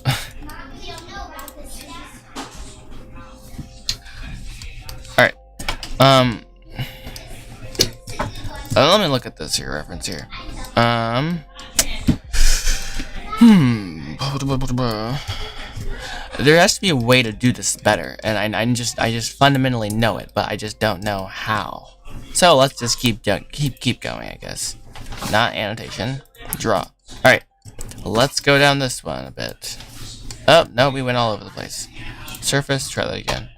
[SPEAKER 1] Alright. Let me look at this here reference here. There has to be a way to do this better, and I just fundamentally know it, but I just don't know how. So let's just keep going, I guess. Not annotation. Draw. Alright. Let's go down this one a bit. Oh, no, we went all over the place. Surface, try that again.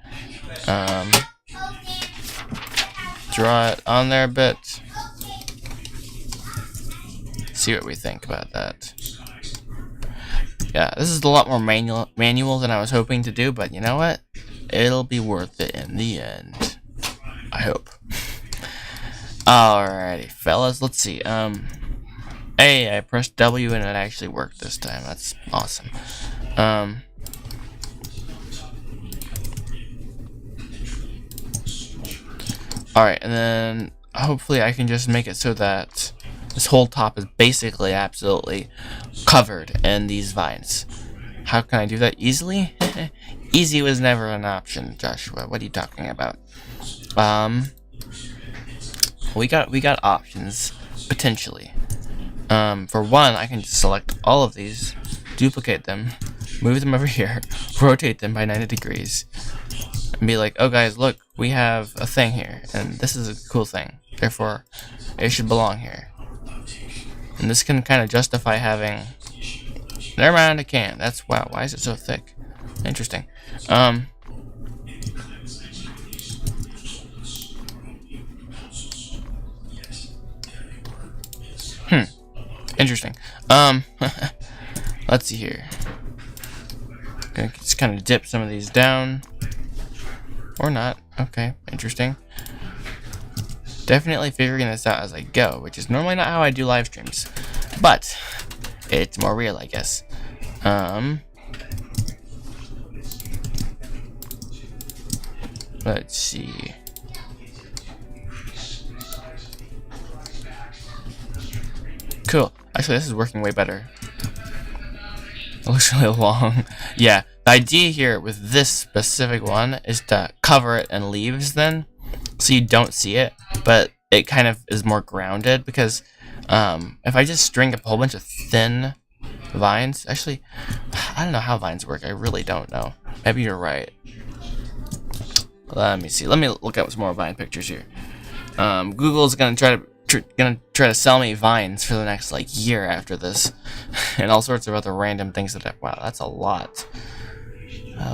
[SPEAKER 1] Draw it on there a bit. See what we think about that. Yeah, this is a lot more manual than I was hoping to do, but you know what? It'll be worth it in the end. I hope. Alrighty, fellas, let's see. Hey, I pressed W and it actually worked this time. That's awesome. Alright, and then hopefully I can just make it so that this whole top is basically absolutely covered in these vines. How can I do that easily? Easy was never an option, Joshua. What are you talking about? We got options potentially. For one, I can just select all of these, duplicate them, move them over here, rotate them by 90 degrees, and be like, oh guys, look, we have a thing here, and this is a cool thing. Therefore, it should belong here. And this can kind of justify having... Never mind, I can't. That's... Wow, why is it so thick? Interesting. Interesting. Let's see here. Gonna just kind of dip some of these down. Or not. Okay, interesting. Definitely figuring this out as I go, which is normally not how I do live streams. But it's more real, I guess. Let's see. Cool. Actually, this is working way better. It looks really long. Yeah, the idea here with this specific one is to cover it in leaves then, so you don't see it, but it kind of is more grounded, because if I just string up a whole bunch of thin vines, actually, I don't know how vines work. I really don't know. Maybe you're right. Let me see. Let me look at some more vine pictures here. Google's gonna try to sell me vines for the next like year after this, and all sorts of other random things that wow, that's a lot.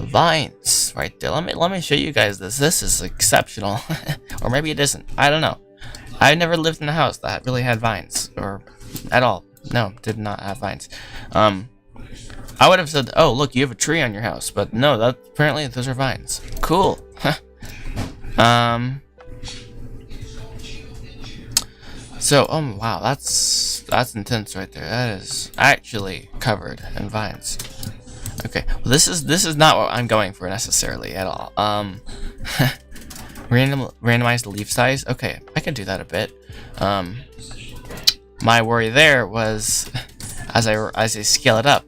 [SPEAKER 1] Vines right there. Let me show you guys this. This is exceptional, or maybe it isn't. I don't know. I never lived in a house that really had vines, or at all. No, did not have vines. I would have said, oh look, you have a tree on your house, but no, that apparently those are vines. Cool. So, oh wow, that's intense right there. That is actually covered in vines. Okay, well this is not what I'm going for necessarily at all. Randomize the leaf size. Okay, I can do that a bit. My worry there was as I scale it up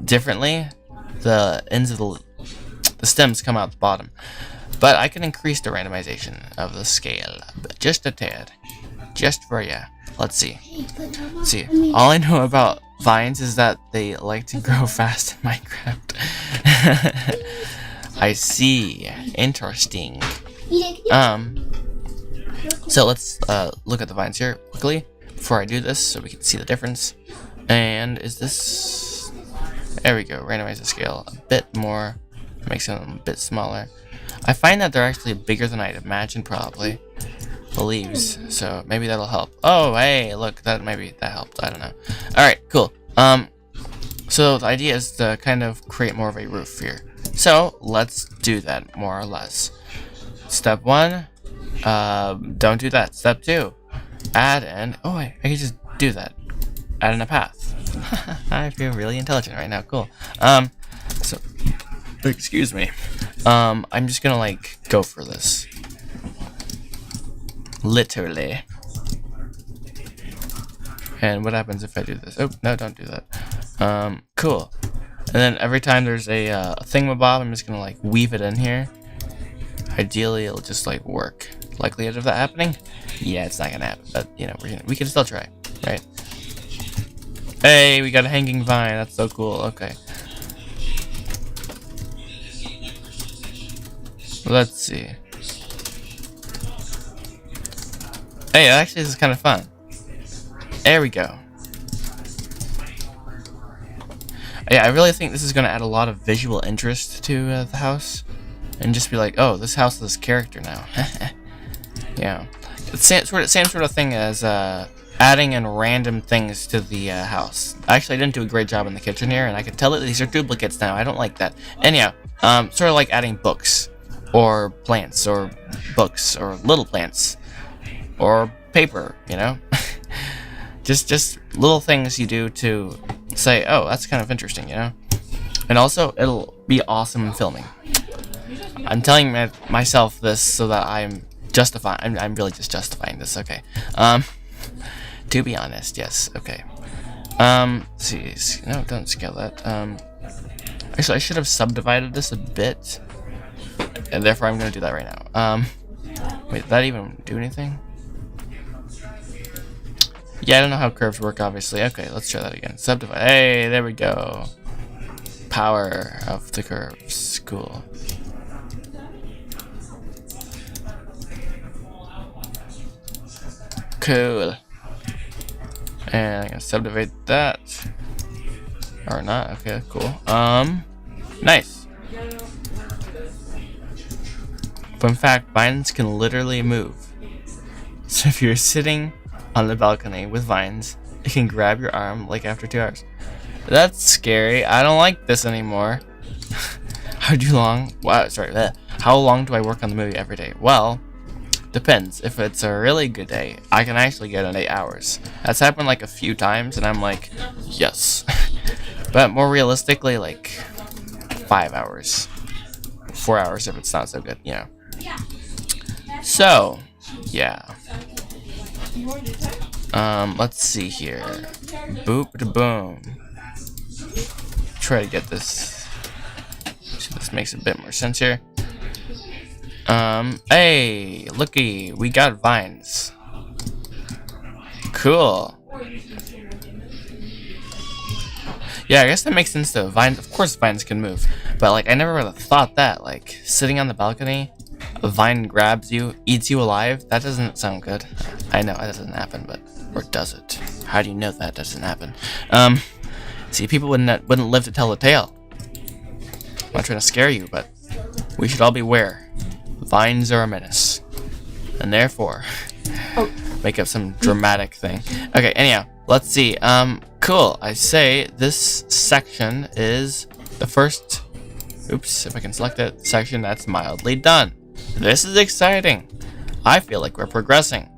[SPEAKER 1] differently, the ends of the stems come out the bottom. But I can increase the randomization of the scale just a tad. Just for ya. Let's see. All I know about vines is that they like to grow fast in Minecraft. I see. Interesting. So let's look at the vines here quickly before I do this so we can see the difference. And is this... There we go, randomize the scale a bit more, makes them a bit smaller. I find that they're actually bigger than I'd imagined, probably. The leaves, so maybe that'll help. Oh, hey, look, that helped, I don't know. Alright, cool. So the idea is to kind of create more of a roof here. So let's do that, more or less. Step 1, don't do that. Step 2, add in, oh, I can just do that. Add in a path. I feel really intelligent right now, cool. So, excuse me. I'm just gonna, like, go for this. Literally. And what happens if I do this? Oh, no, don't do that. Cool. And then every time there's a thingamabob, I'm just gonna, like, weave it in here. Ideally, it'll just, like, work. Likelihood of that happening? Yeah, it's not gonna happen, but, you know, we can still try, right? Hey, we got a hanging vine. That's so cool. Okay. Let's see. Hey, actually, this is kind of fun. There we go. Yeah, I really think this is going to add a lot of visual interest to the house. And just be like, oh, this house has character now. Yeah. It's same sort of thing as adding in random things to the house. Actually, I didn't do a great job in the kitchen here, and I can tell that these are duplicates now. I don't like that. Anyhow, sort of like adding books. Or plants, or books, or little plants. Or paper, you know? just little things you do to say, oh, that's kind of interesting, you know? And also, it'll be awesome in filming. I'm telling myself this so that I'm justifying, I'm really just justifying this, okay. To be honest, yes, okay. See, no, don't scale that. Actually, I should have subdivided this a bit. And therefore, I'm gonna do that right now. Wait, did that even do anything? Yeah, I don't know how curves work, obviously. Okay, let's try that again. Subdivide. Hey, there we go. Power of the curves. Cool. Cool. And I'm gonna subdivide that. Or not. Okay, cool. Nice. Fun fact, vines can literally move. So if you're sitting on the balcony with vines, it can grab your arm like after 2 hours. That's scary. I don't like this anymore. How long do I work on the movie every day? Well, depends. If it's a really good day, I can actually get in 8 hours. That's happened like a few times, and I'm like, yes. But more realistically, like 5 hours. 4 hours if it's not so good, you know. So, yeah. Let's see here. Boop da boom. Try to get this. So this makes a bit more sense here. Hey, looky, we got vines. Cool. Yeah, I guess that makes sense though. Vines, of course vines can move. But like, I never would have thought that. Like, sitting on the balcony, a vine grabs you, eats you alive. That doesn't sound good. I know, it doesn't happen, but... Or does it? How do you know that doesn't happen? See, people wouldn't live to tell the tale. I'm not trying to scare you, but... We should all beware. Vines are a menace. And therefore... make up some dramatic thing. Okay, anyhow, let's see. Cool. I say this section is the first... Oops, if I can select it. Section that's mildly done. This is exciting. I feel like we're progressing.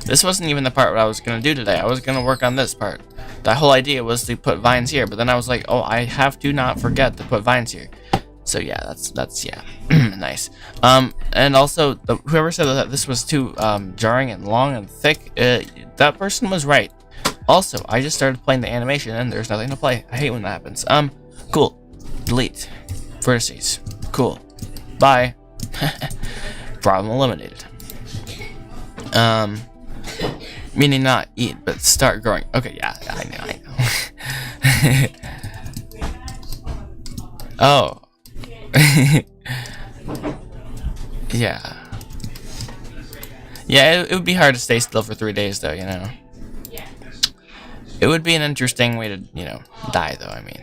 [SPEAKER 1] This wasn't even the part what I was going to do today. I was going to work on this part. The whole idea was to put vines here, but then I was like, oh, I have to not forget to put vines here. So yeah, that's yeah, nice. And also, whoever said that this was too jarring and long and thick, that person was right. Also, I just started playing the animation and there's nothing to play. I hate when that happens. Cool. Delete. Vertices. Cool. Bye. Problem eliminated. Meaning not eat, but start growing. Okay, yeah, I know. Oh. Yeah. Yeah, it would be hard to stay still for 3 days, though, you know. It would be an interesting way to, you know, die, though, I mean.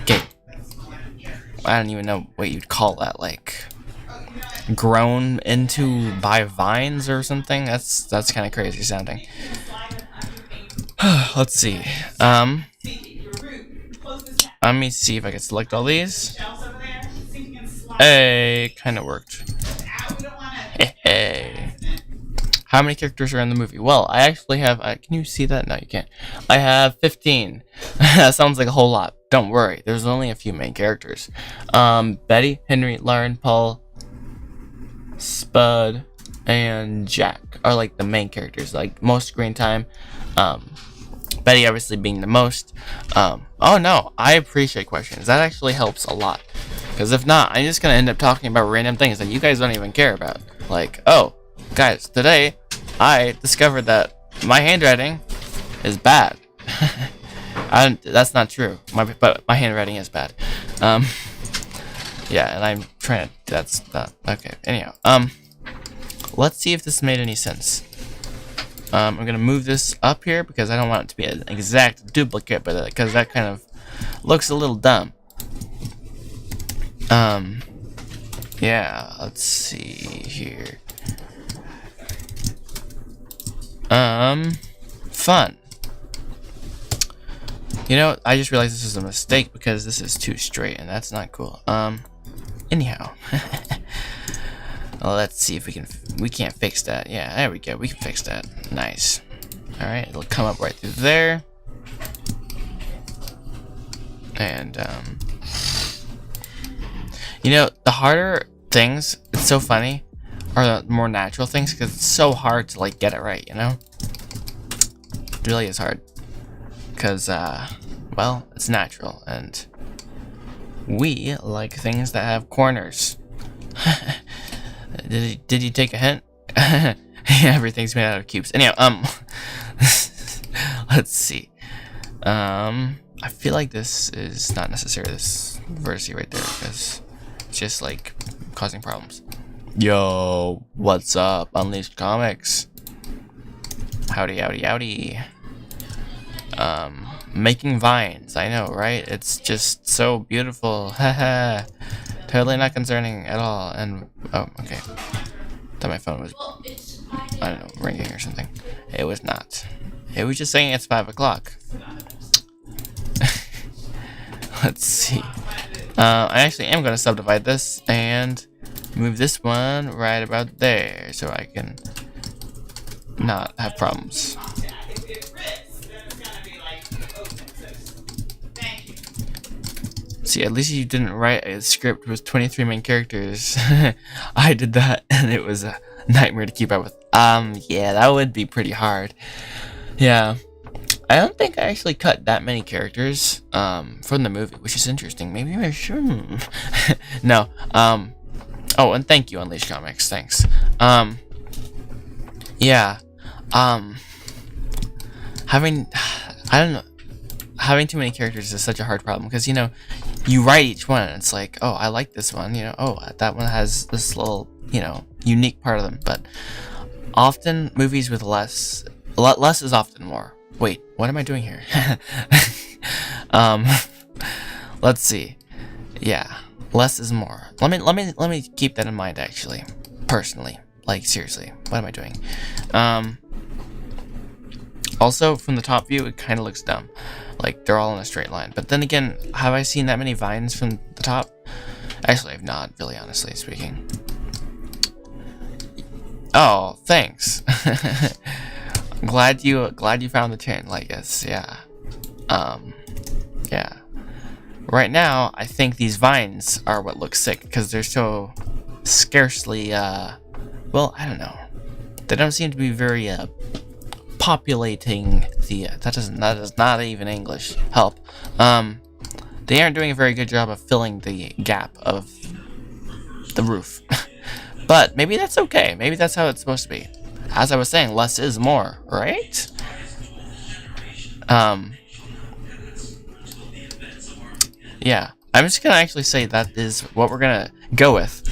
[SPEAKER 1] Okay. I don't even know what you'd call that, like, grown into by vines or something? That's kind of crazy sounding. Let's see. Let me see if I can select all these. Hey, kind of worked. Hey. How many characters are in the movie? Well, I actually have... can you see that? No, you can't. I have 15. That sounds like a whole lot. Don't worry. There's only a few main characters. Betty, Henry, Lauren, Paul, Spud, and Jack are like the main characters. Like, most screen time. Betty obviously being the most. Oh no, I appreciate questions. That actually helps a lot. Because if not, I'm just going to end up talking about random things that you guys don't even care about. Like, oh, guys, today I discovered that my handwriting is bad. That's not true. But my handwriting is bad. Yeah, and I'm trying to... That's not... Okay, anyhow. Let's see if this made any sense. I'm going to move this up here because I don't want it to be an exact duplicate, but because that kind of looks a little dumb. Yeah, let's see here. Fun. You know, I just realized this is a mistake because this is too straight, and that's not cool. Anyhow. Well, let's see if we can't fix that. Yeah, there we go. We can fix that. Nice. Alright, it'll come up right through there. And, you know, the harder things, it's so funny, are the more natural things, because it's so hard to, like, get it right, you know? It really is hard. Because, well, it's natural, and we like things that have corners. Did you take a hint? Yeah, everything's made out of cubes. Anyhow, let's see. I feel like this is not necessary, this vertice right there, because it's just, like, causing problems. Yo, what's up, Unleashed Comics? Howdy, howdy, howdy. Making vines, I know, right? It's just so beautiful. Haha. Totally not concerning at all. And oh, okay. Thought my phone was, I don't know, ringing or something. It was not. It was just saying it's 5 o'clock. Let's see. I actually am going to subdivide this and move this one right about there so I can not have problems. See, at least you didn't write a script with 23 main characters. I did that, and it was a nightmare to keep up with. Yeah, that would be pretty hard. Yeah. I don't think I actually cut that many characters, from the movie, which is interesting. Maybe I should. No. Oh, and thank you, Unleashed Comics. Thanks. Yeah. Having too many characters is such a hard problem because, you know, you write each one and it's like, oh, I like this one, you know, oh, that one has this little, you know, unique part of them. But often movies with less is often more. Wait, what am I doing here? Let's see. Yeah, less is more. Let me keep that in mind actually, personally. Like seriously, what am I doing? Also, from the top view, it kind of looks dumb. Like, they're all in a straight line. But then again, have I seen that many vines from the top? Actually, I've not, really honestly speaking. Oh, thanks. glad you found the channel, I guess, yeah. Yeah. Right now, I think these vines are what looks sick, because they're so scarcely, well, I don't know. They don't seem to be very, populating the that is not even English. Help. They aren't doing a very good job of filling the gap of the roof. But maybe that's okay. Maybe that's how it's supposed to be. As I was saying, less is more, right? Yeah. I'm just gonna actually say that is what we're gonna go with.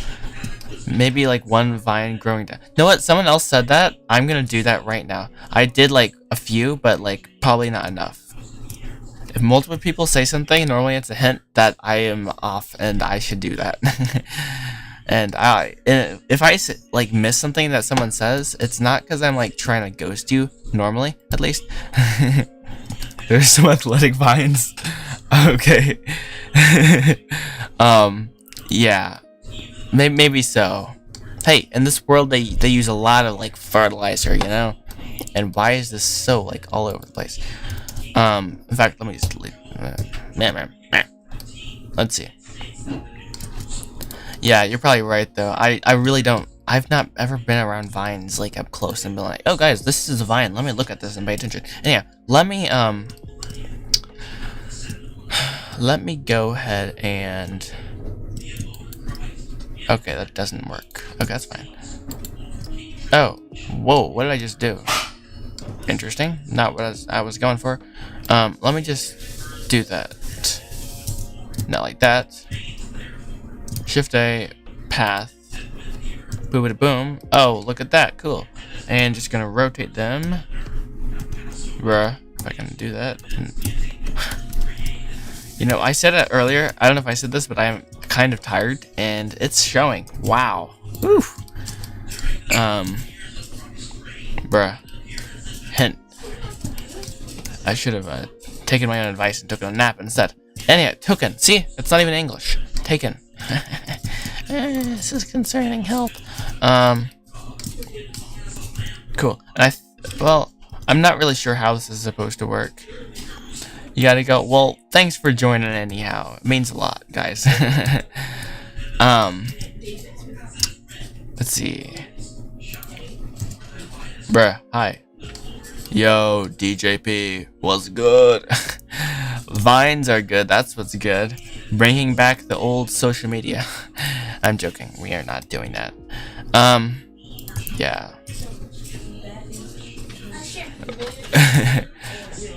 [SPEAKER 1] Maybe like one vine growing down. You know what? Someone else said that. I'm gonna do that right now. I did like a few, but like probably not enough. If multiple people say something, normally it's a hint that I am off and I should do that. And if I like miss something that someone says, it's not because I'm like trying to ghost you. Normally, at least. There's some athletic vines. Okay. Yeah. Maybe so. Hey, in this world they use a lot of like fertilizer, you know? And why is this so like all over the place? In fact, let me just leave. Let's see. Yeah, you're probably right though. I really don't. I've not ever been around vines like up close and been like, oh guys, this is a vine. Let me look at this and pay attention. And yeah, let me go ahead and. Okay, that doesn't work. Okay, that's fine. Oh, whoa! What did I just do? Interesting. Not what I was going for. Let me just do that. Not like that. Shift A, path. Boom, boom. Oh, look at that. Cool. And just gonna rotate them. Bruh, if I can do that. You know, I said it earlier. I don't know if I said this, but I'm kind of tired, and it's showing. Wow. Woof. Bruh. Hint. I should have taken my own advice and took a nap instead. Anyway, taken. See? It's not even English. Taken. This is concerning. Help. Cool. And well, I'm not really sure how this is supposed to work. You gotta go. Well, thanks for joining anyhow. It means a lot, guys. Let's see. Bruh, hi. Yo, DJP, what's good? Vines are good, that's what's good. Bringing back the old social media. I'm joking, we are not doing that. Yeah.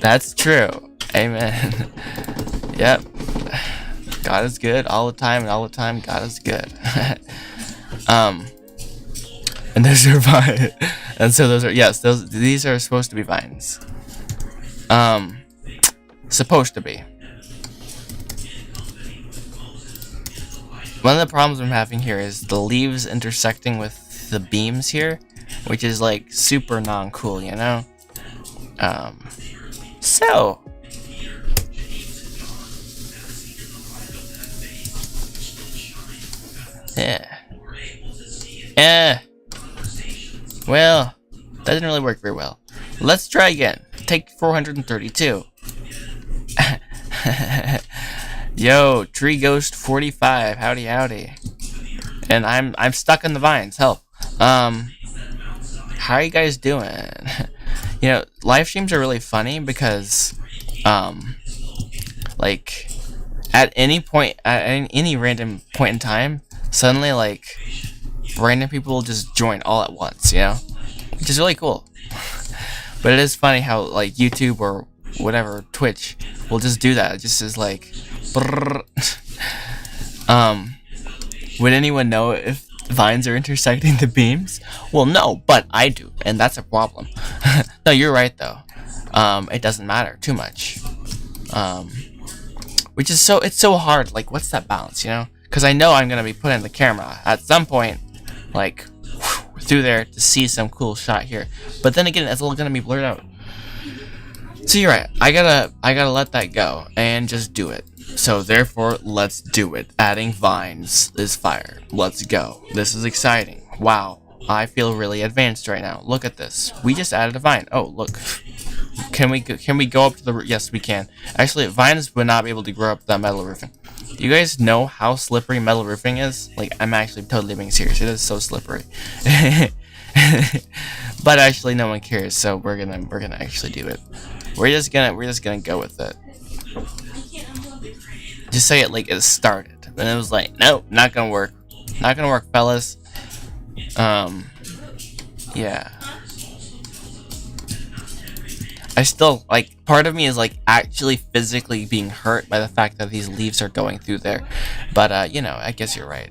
[SPEAKER 1] That's true. Amen. Yep. God is good all the time, and all the time God is good. And those are vines. And so those are, yes, these are supposed to be vines. Supposed to be. One of the problems I'm having here is the leaves intersecting with the beams here, which is like super non-cool, you know? So yeah. Well, that didn't really work very well. Let's try again. Take 432. Yo, Tree Ghost 45. Howdy, howdy. And I'm stuck in the vines. Help. How are you guys doing? You know, live streams are really funny because, like, at any random point in time, suddenly, like, random people will just join all at once, you know? Which is really cool. But it is funny how, like, YouTube or whatever, Twitch, will just do that. It just is like, brrr. Would anyone know if vines are intersecting the beams? Well, no, but I do, and that's a problem. No, you're right, though. It doesn't matter too much. Which is it's so hard. Like, what's that balance, you know? Because I know I'm going to be putting the camera at some point, like, through there to see some cool shot here. But then again, it's all going to be blurred out. So you're right. I gotta let that go and just do it. So therefore, let's do it. Adding vines is fire. Let's go. This is exciting. Wow. I feel really advanced right now. Look at this. We just added a vine. Oh, look. Can we go up to the... Yes, we can. Actually, vines would not be able to grow up the metal roofing. Do you guys know how slippery metal roofing is? Like, I'm actually totally being serious. It is so slippery. But actually, no one cares, so we're gonna actually do it. We're just gonna go with it. Just say it like it started. And it was like, nope, not gonna work. Not gonna work, fellas. Yeah. I still, like, part of me is, like, actually physically being hurt by the fact that these leaves are going through there. But, you know, I guess you're right.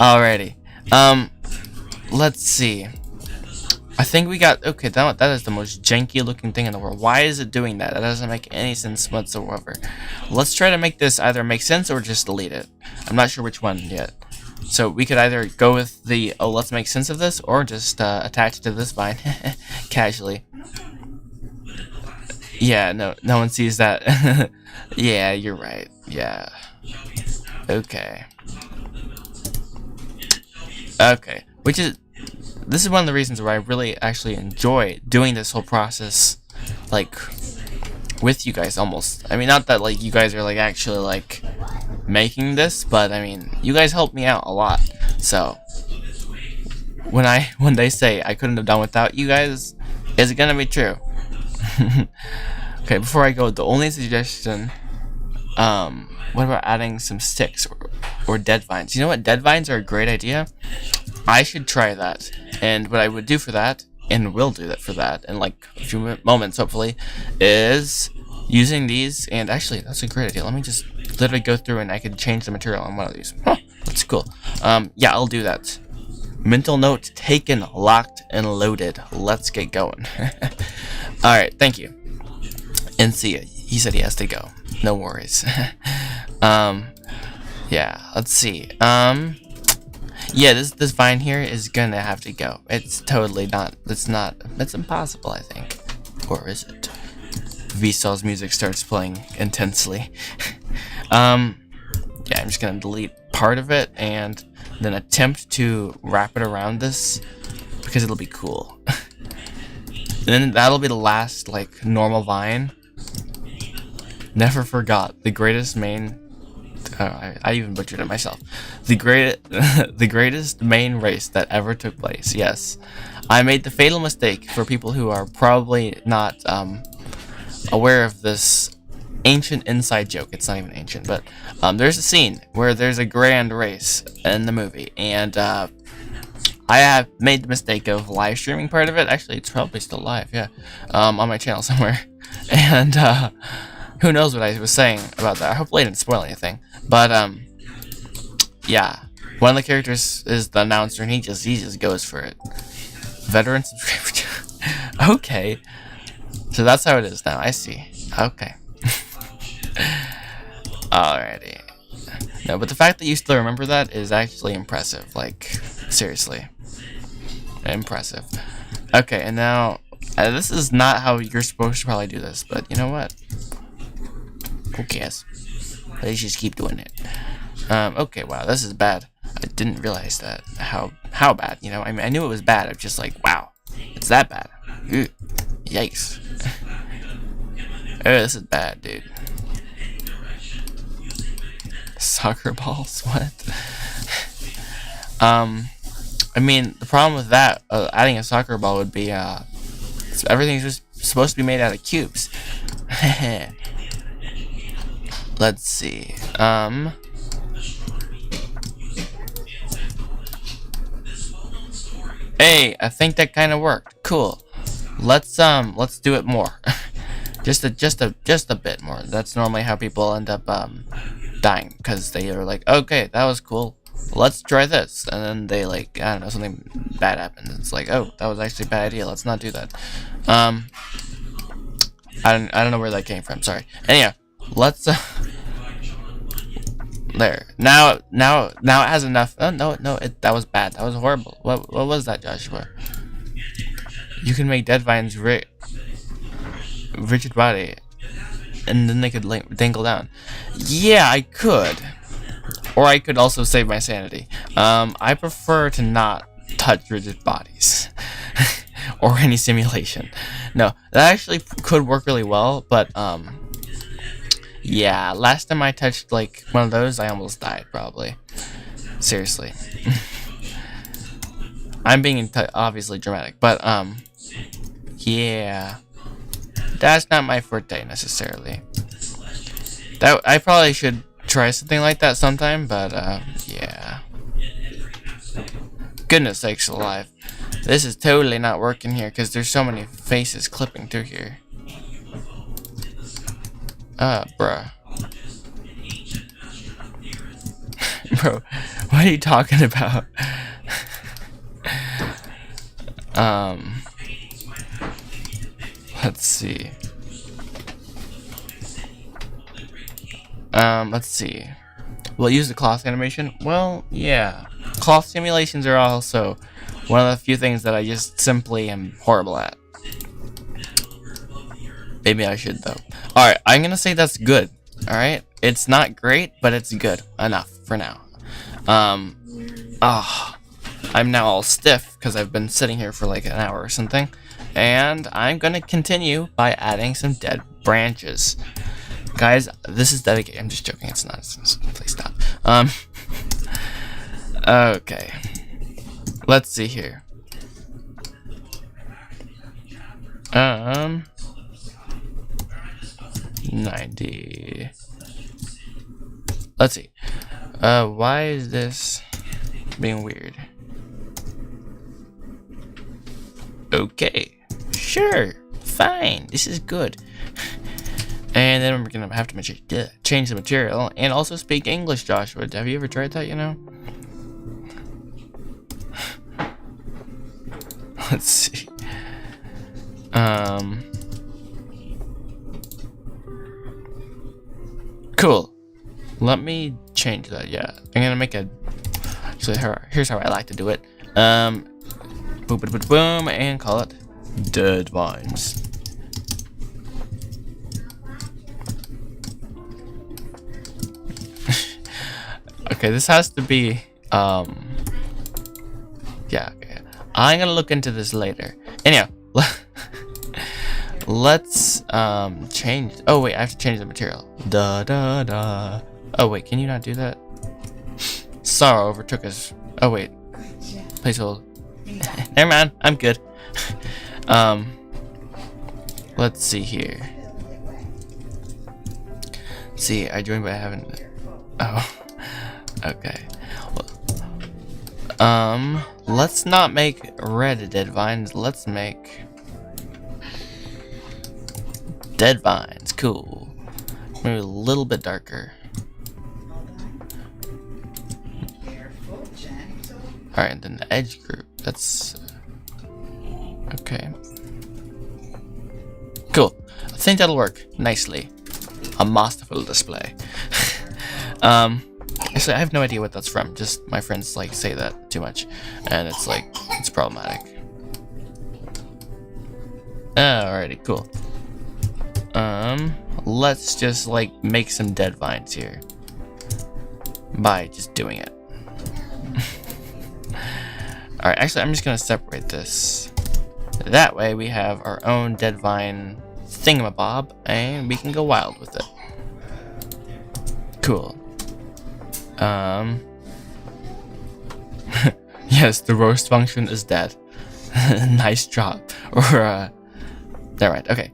[SPEAKER 1] Alrighty. Let's see. I think we got, okay, that is the most janky looking thing in the world. Why is it doing that? That doesn't make any sense whatsoever. Let's try to make this either make sense or just delete it. I'm not sure which one yet. So we could either go with the, oh, let's make sense of this, or just attach it to this vine casually. Yeah, no one sees that. Yeah, you're right. Yeah. Okay. Okay. This is one of the reasons why I really actually enjoy doing this whole process, like, with you guys almost. I mean, not that, like, you guys are, like, actually, like, making this, but, I mean, you guys help me out a lot. So, when they say I couldn't have done without you guys, is it gonna be true? Okay, before I go, the only suggestion, what about adding some sticks or dead vines? You know what? Dead vines are a great idea. I should try that. And what I would do for that, and will do that for that in like a few moments, hopefully, is using these. And actually, that's a great idea. Let me just literally go through and I could change the material on one of these. Huh, that's cool. Yeah, I'll do that. Mental note taken, locked, and loaded. Let's get going. Alright, thank you. And see ya. He said he has to go. No worries. Yeah, let's see. Yeah, this vine here is gonna have to go. It's totally not, it's impossible, I think. Or is it? Vsauce's music starts playing intensely. Yeah, I'm just gonna delete part of it and then attempt to wrap it around this because it'll be cool. And then that'll be the last, like, normal vine. Never forgot the greatest main. I even butchered it myself. The greatest main race that ever took place. Yes, I made the fatal mistake for people who are probably not aware of this ancient inside joke. It's not even ancient, but there's a scene where there's a grand race in the movie, and I have made the mistake of live streaming part of it. Actually, it's probably still live, yeah, on my channel somewhere. And who knows what I was saying about that. Hopefully I didn't spoil anything. But yeah, one of the characters is the announcer, and he just goes for it. Veteran subscriber. Okay, so that's how it is now. I see. Okay. Alrighty. No, but the fact that you still remember that is actually impressive. Like, seriously, impressive. Okay, and now this is not how you're supposed to probably do this, but you know what? Who cares? Let's just keep doing it. Okay, wow, this is bad. I didn't realize that. How bad, you know? I mean, I knew it was bad. I'm just like, wow, it's that bad. Ew. Yikes. Oh, this is bad, dude. Soccer balls? What? I mean, the problem with that, adding a soccer ball would be, everything's just supposed to be made out of cubes. Let's see. Hey, I think that kind of worked. Cool. Let's do it more. just a bit more. That's normally how people end up dying, because they are like, okay, that was cool. Let's try this, and then they, like, I don't know, something bad happens. It's like, oh, that was actually a bad idea. Let's not do that. I don't know where that came from. Sorry. Anyhow, let's there. Now it has enough. Oh, no, that was bad. That was horrible. What was that, Joshua? You can make dead vines rigid body, and then they could, like, dangle down. Yeah, I could. Or I could also save my sanity. I prefer to not touch rigid bodies. Or any simulation. No, that actually could work really well, but, yeah, last time I touched, like, one of those, I almost died, probably. Seriously. I'm being obviously dramatic, but, yeah. That's not my forte, necessarily. I probably should try something like that sometime, but yeah. Goodness sakes alive. This is totally not working here because there's so many faces clipping through here. Bruh. Bro, What are you talking about? Let's see. Let's see. We'll use the cloth animation. Well, yeah. Cloth simulations are also one of the few things that I just simply am horrible at. Maybe I should, though. Alright, I'm gonna say that's good. Alright? It's not great, but it's good enough for now. I'm now all stiff because I've been sitting here for like an hour or something. And I'm gonna continue by adding some dead branches. Guys, this is dedicated. I'm just joking, it's not. Please stop. Okay. Let's see here. 90. Let's see. Why is this being weird? Okay. Sure. Fine. This is good. And then we're gonna have to change the material and also speak English, Joshua. Have you ever tried that, you know? Let's see. Cool. Let me change that, yeah. I'm gonna make a... Actually, here's how I like to do it. Boom, boom, boom, boom, and call it Dead Vines. Okay, this has to be, yeah, okay. I'm gonna look into this later. Anyhow, let's, change, oh wait, I have to change the material. Oh wait, can you not do that? Sorrow overtook us. Oh wait, please hold. Never mind, I'm good. Let's see here. See, I joined but I haven't, oh. Okay. Let's not make red dead vines. Let's make dead vines. Cool. Maybe a little bit darker. Alright, and then the edge group. That's... okay. Cool. I think that'll work nicely. A masterful display. Actually, I have no idea what that's from. Just my friends like say that too much, and it's like it's problematic. Alrighty, cool. Let's just like make some dead vines here by just doing it. Alright, actually, I'm just gonna separate this. That way, we have our own dead vine thingamabob, and we can go wild with it. Cool. Yes, the roast function is dead. Nice job. Or, never mind. Okay.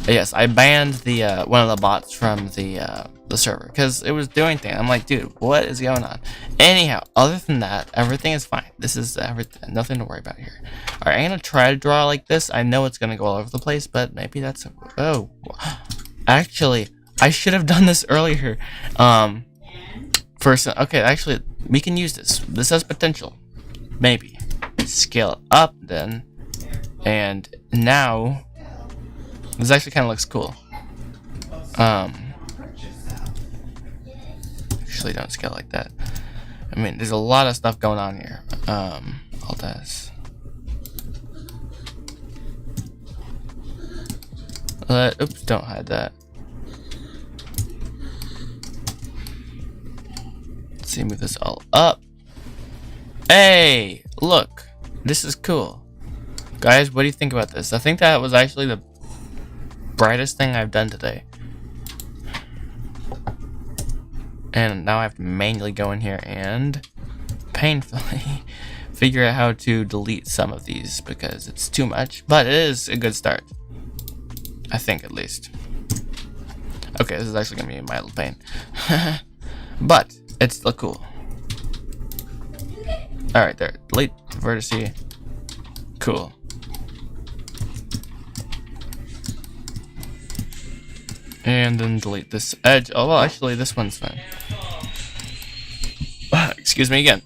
[SPEAKER 1] Yes, I banned the, one of the bots from the server, because it was doing things. I'm like, dude, what is going on? Anyhow, other than that, everything is fine. This is everything, nothing to worry about here. Alright, I'm gonna try to draw like this. I know it's gonna go all over the place, but maybe that's, oh. Actually, I should have done this earlier. First, okay, actually, we can use this. This has potential. Maybe. Scale it up, then. And now, this actually kind of looks cool. Actually, don't scale like that. I mean, there's a lot of stuff going on here. Alt S. Oops, don't hide that. Let's see, move this all up. Hey, look, this is cool. Guys, what do you think about this? I think that was actually the brightest thing I've done today. And now I have to manually go in here and painfully figure out how to delete some of these because it's too much, but it is a good start. I think, at least. Okay, this is actually gonna be a mild pain. But it's still cool. Alright, there. Delete vertice. Cool. And then delete this edge. Oh, well, actually, this one's fine. excuse me again.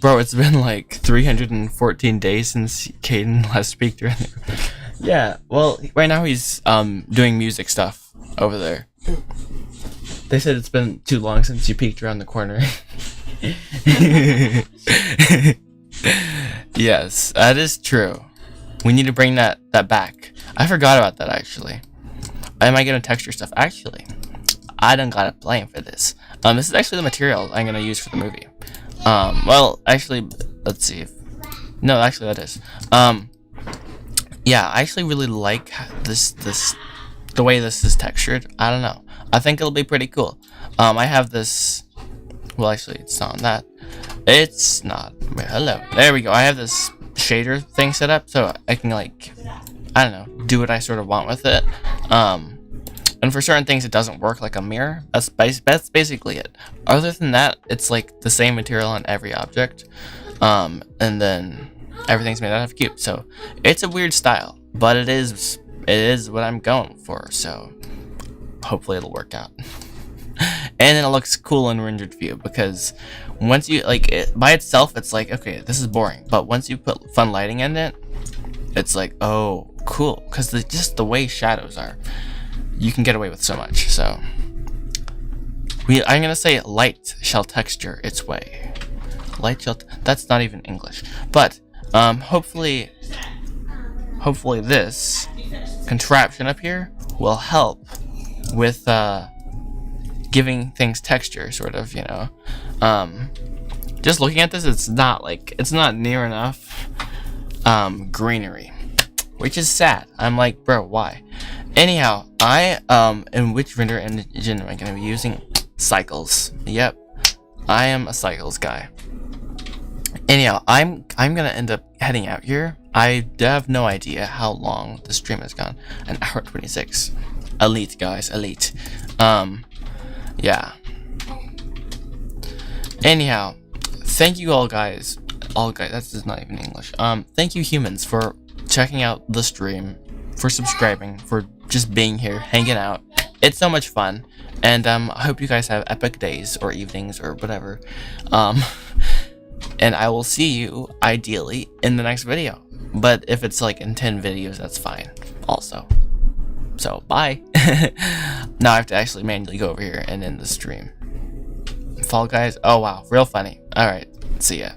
[SPEAKER 1] Bro, it's been like 314 days since Caden last peeked around there. Yeah, well, right now he's doing music stuff over there. They said it's been too long since you peeked around the corner. Yes, that is true. We need to bring that back. I forgot about that actually. I might get a texture stuff. Actually, I done got a plan for this. This is actually the material I'm gonna use for the movie. Well, actually, let's see if... No, actually that is. Yeah, I actually really like this the way this is textured. I don't know. I think it'll be pretty cool. I have this... Well, actually, it's not on that. It's not. Wait, hello. There we go. I have this shader thing set up, so I can, like, I don't know, do what I sort of want with it. And for certain things, it doesn't work, like a mirror. That's basically it. Other than that, it's like the same material on every object. And then everything's made out of cube. So it's a weird style, but it is what I'm going for. So hopefully it'll work out. And then it looks cool in rendered view, because once you like it by itself, it's like, okay, this is boring. But once you put fun lighting in it, it's like, oh, cool. Because just the way shadows are, you can get away with so much. So I'm gonna say light shall texture its way. Light shall. That's not even English. But hopefully this contraption up here will help with giving things texture, sort of, you know. Just looking at this, it's not near enough greenery, which is sad. I'm like, bro, why? Anyhow, in which render engine am I gonna be using? Cycles. Yep, I am a Cycles guy. Anyhow, I'm gonna end up heading out here. I have no idea how long the stream has gone. An hour 26. Elite, guys, elite. Yeah. Anyhow, thank you all guys. That's just not even English. Thank you humans for checking out the stream, for subscribing, for just being here, hanging out. It's so much fun, and I hope you guys have epic days or evenings or whatever. And I will see you ideally in the next video. But if it's like in 10 videos, that's fine also. So bye. Now I have to actually manually go over here and end the stream. Fall Guys. Oh wow, real funny. All right, see ya.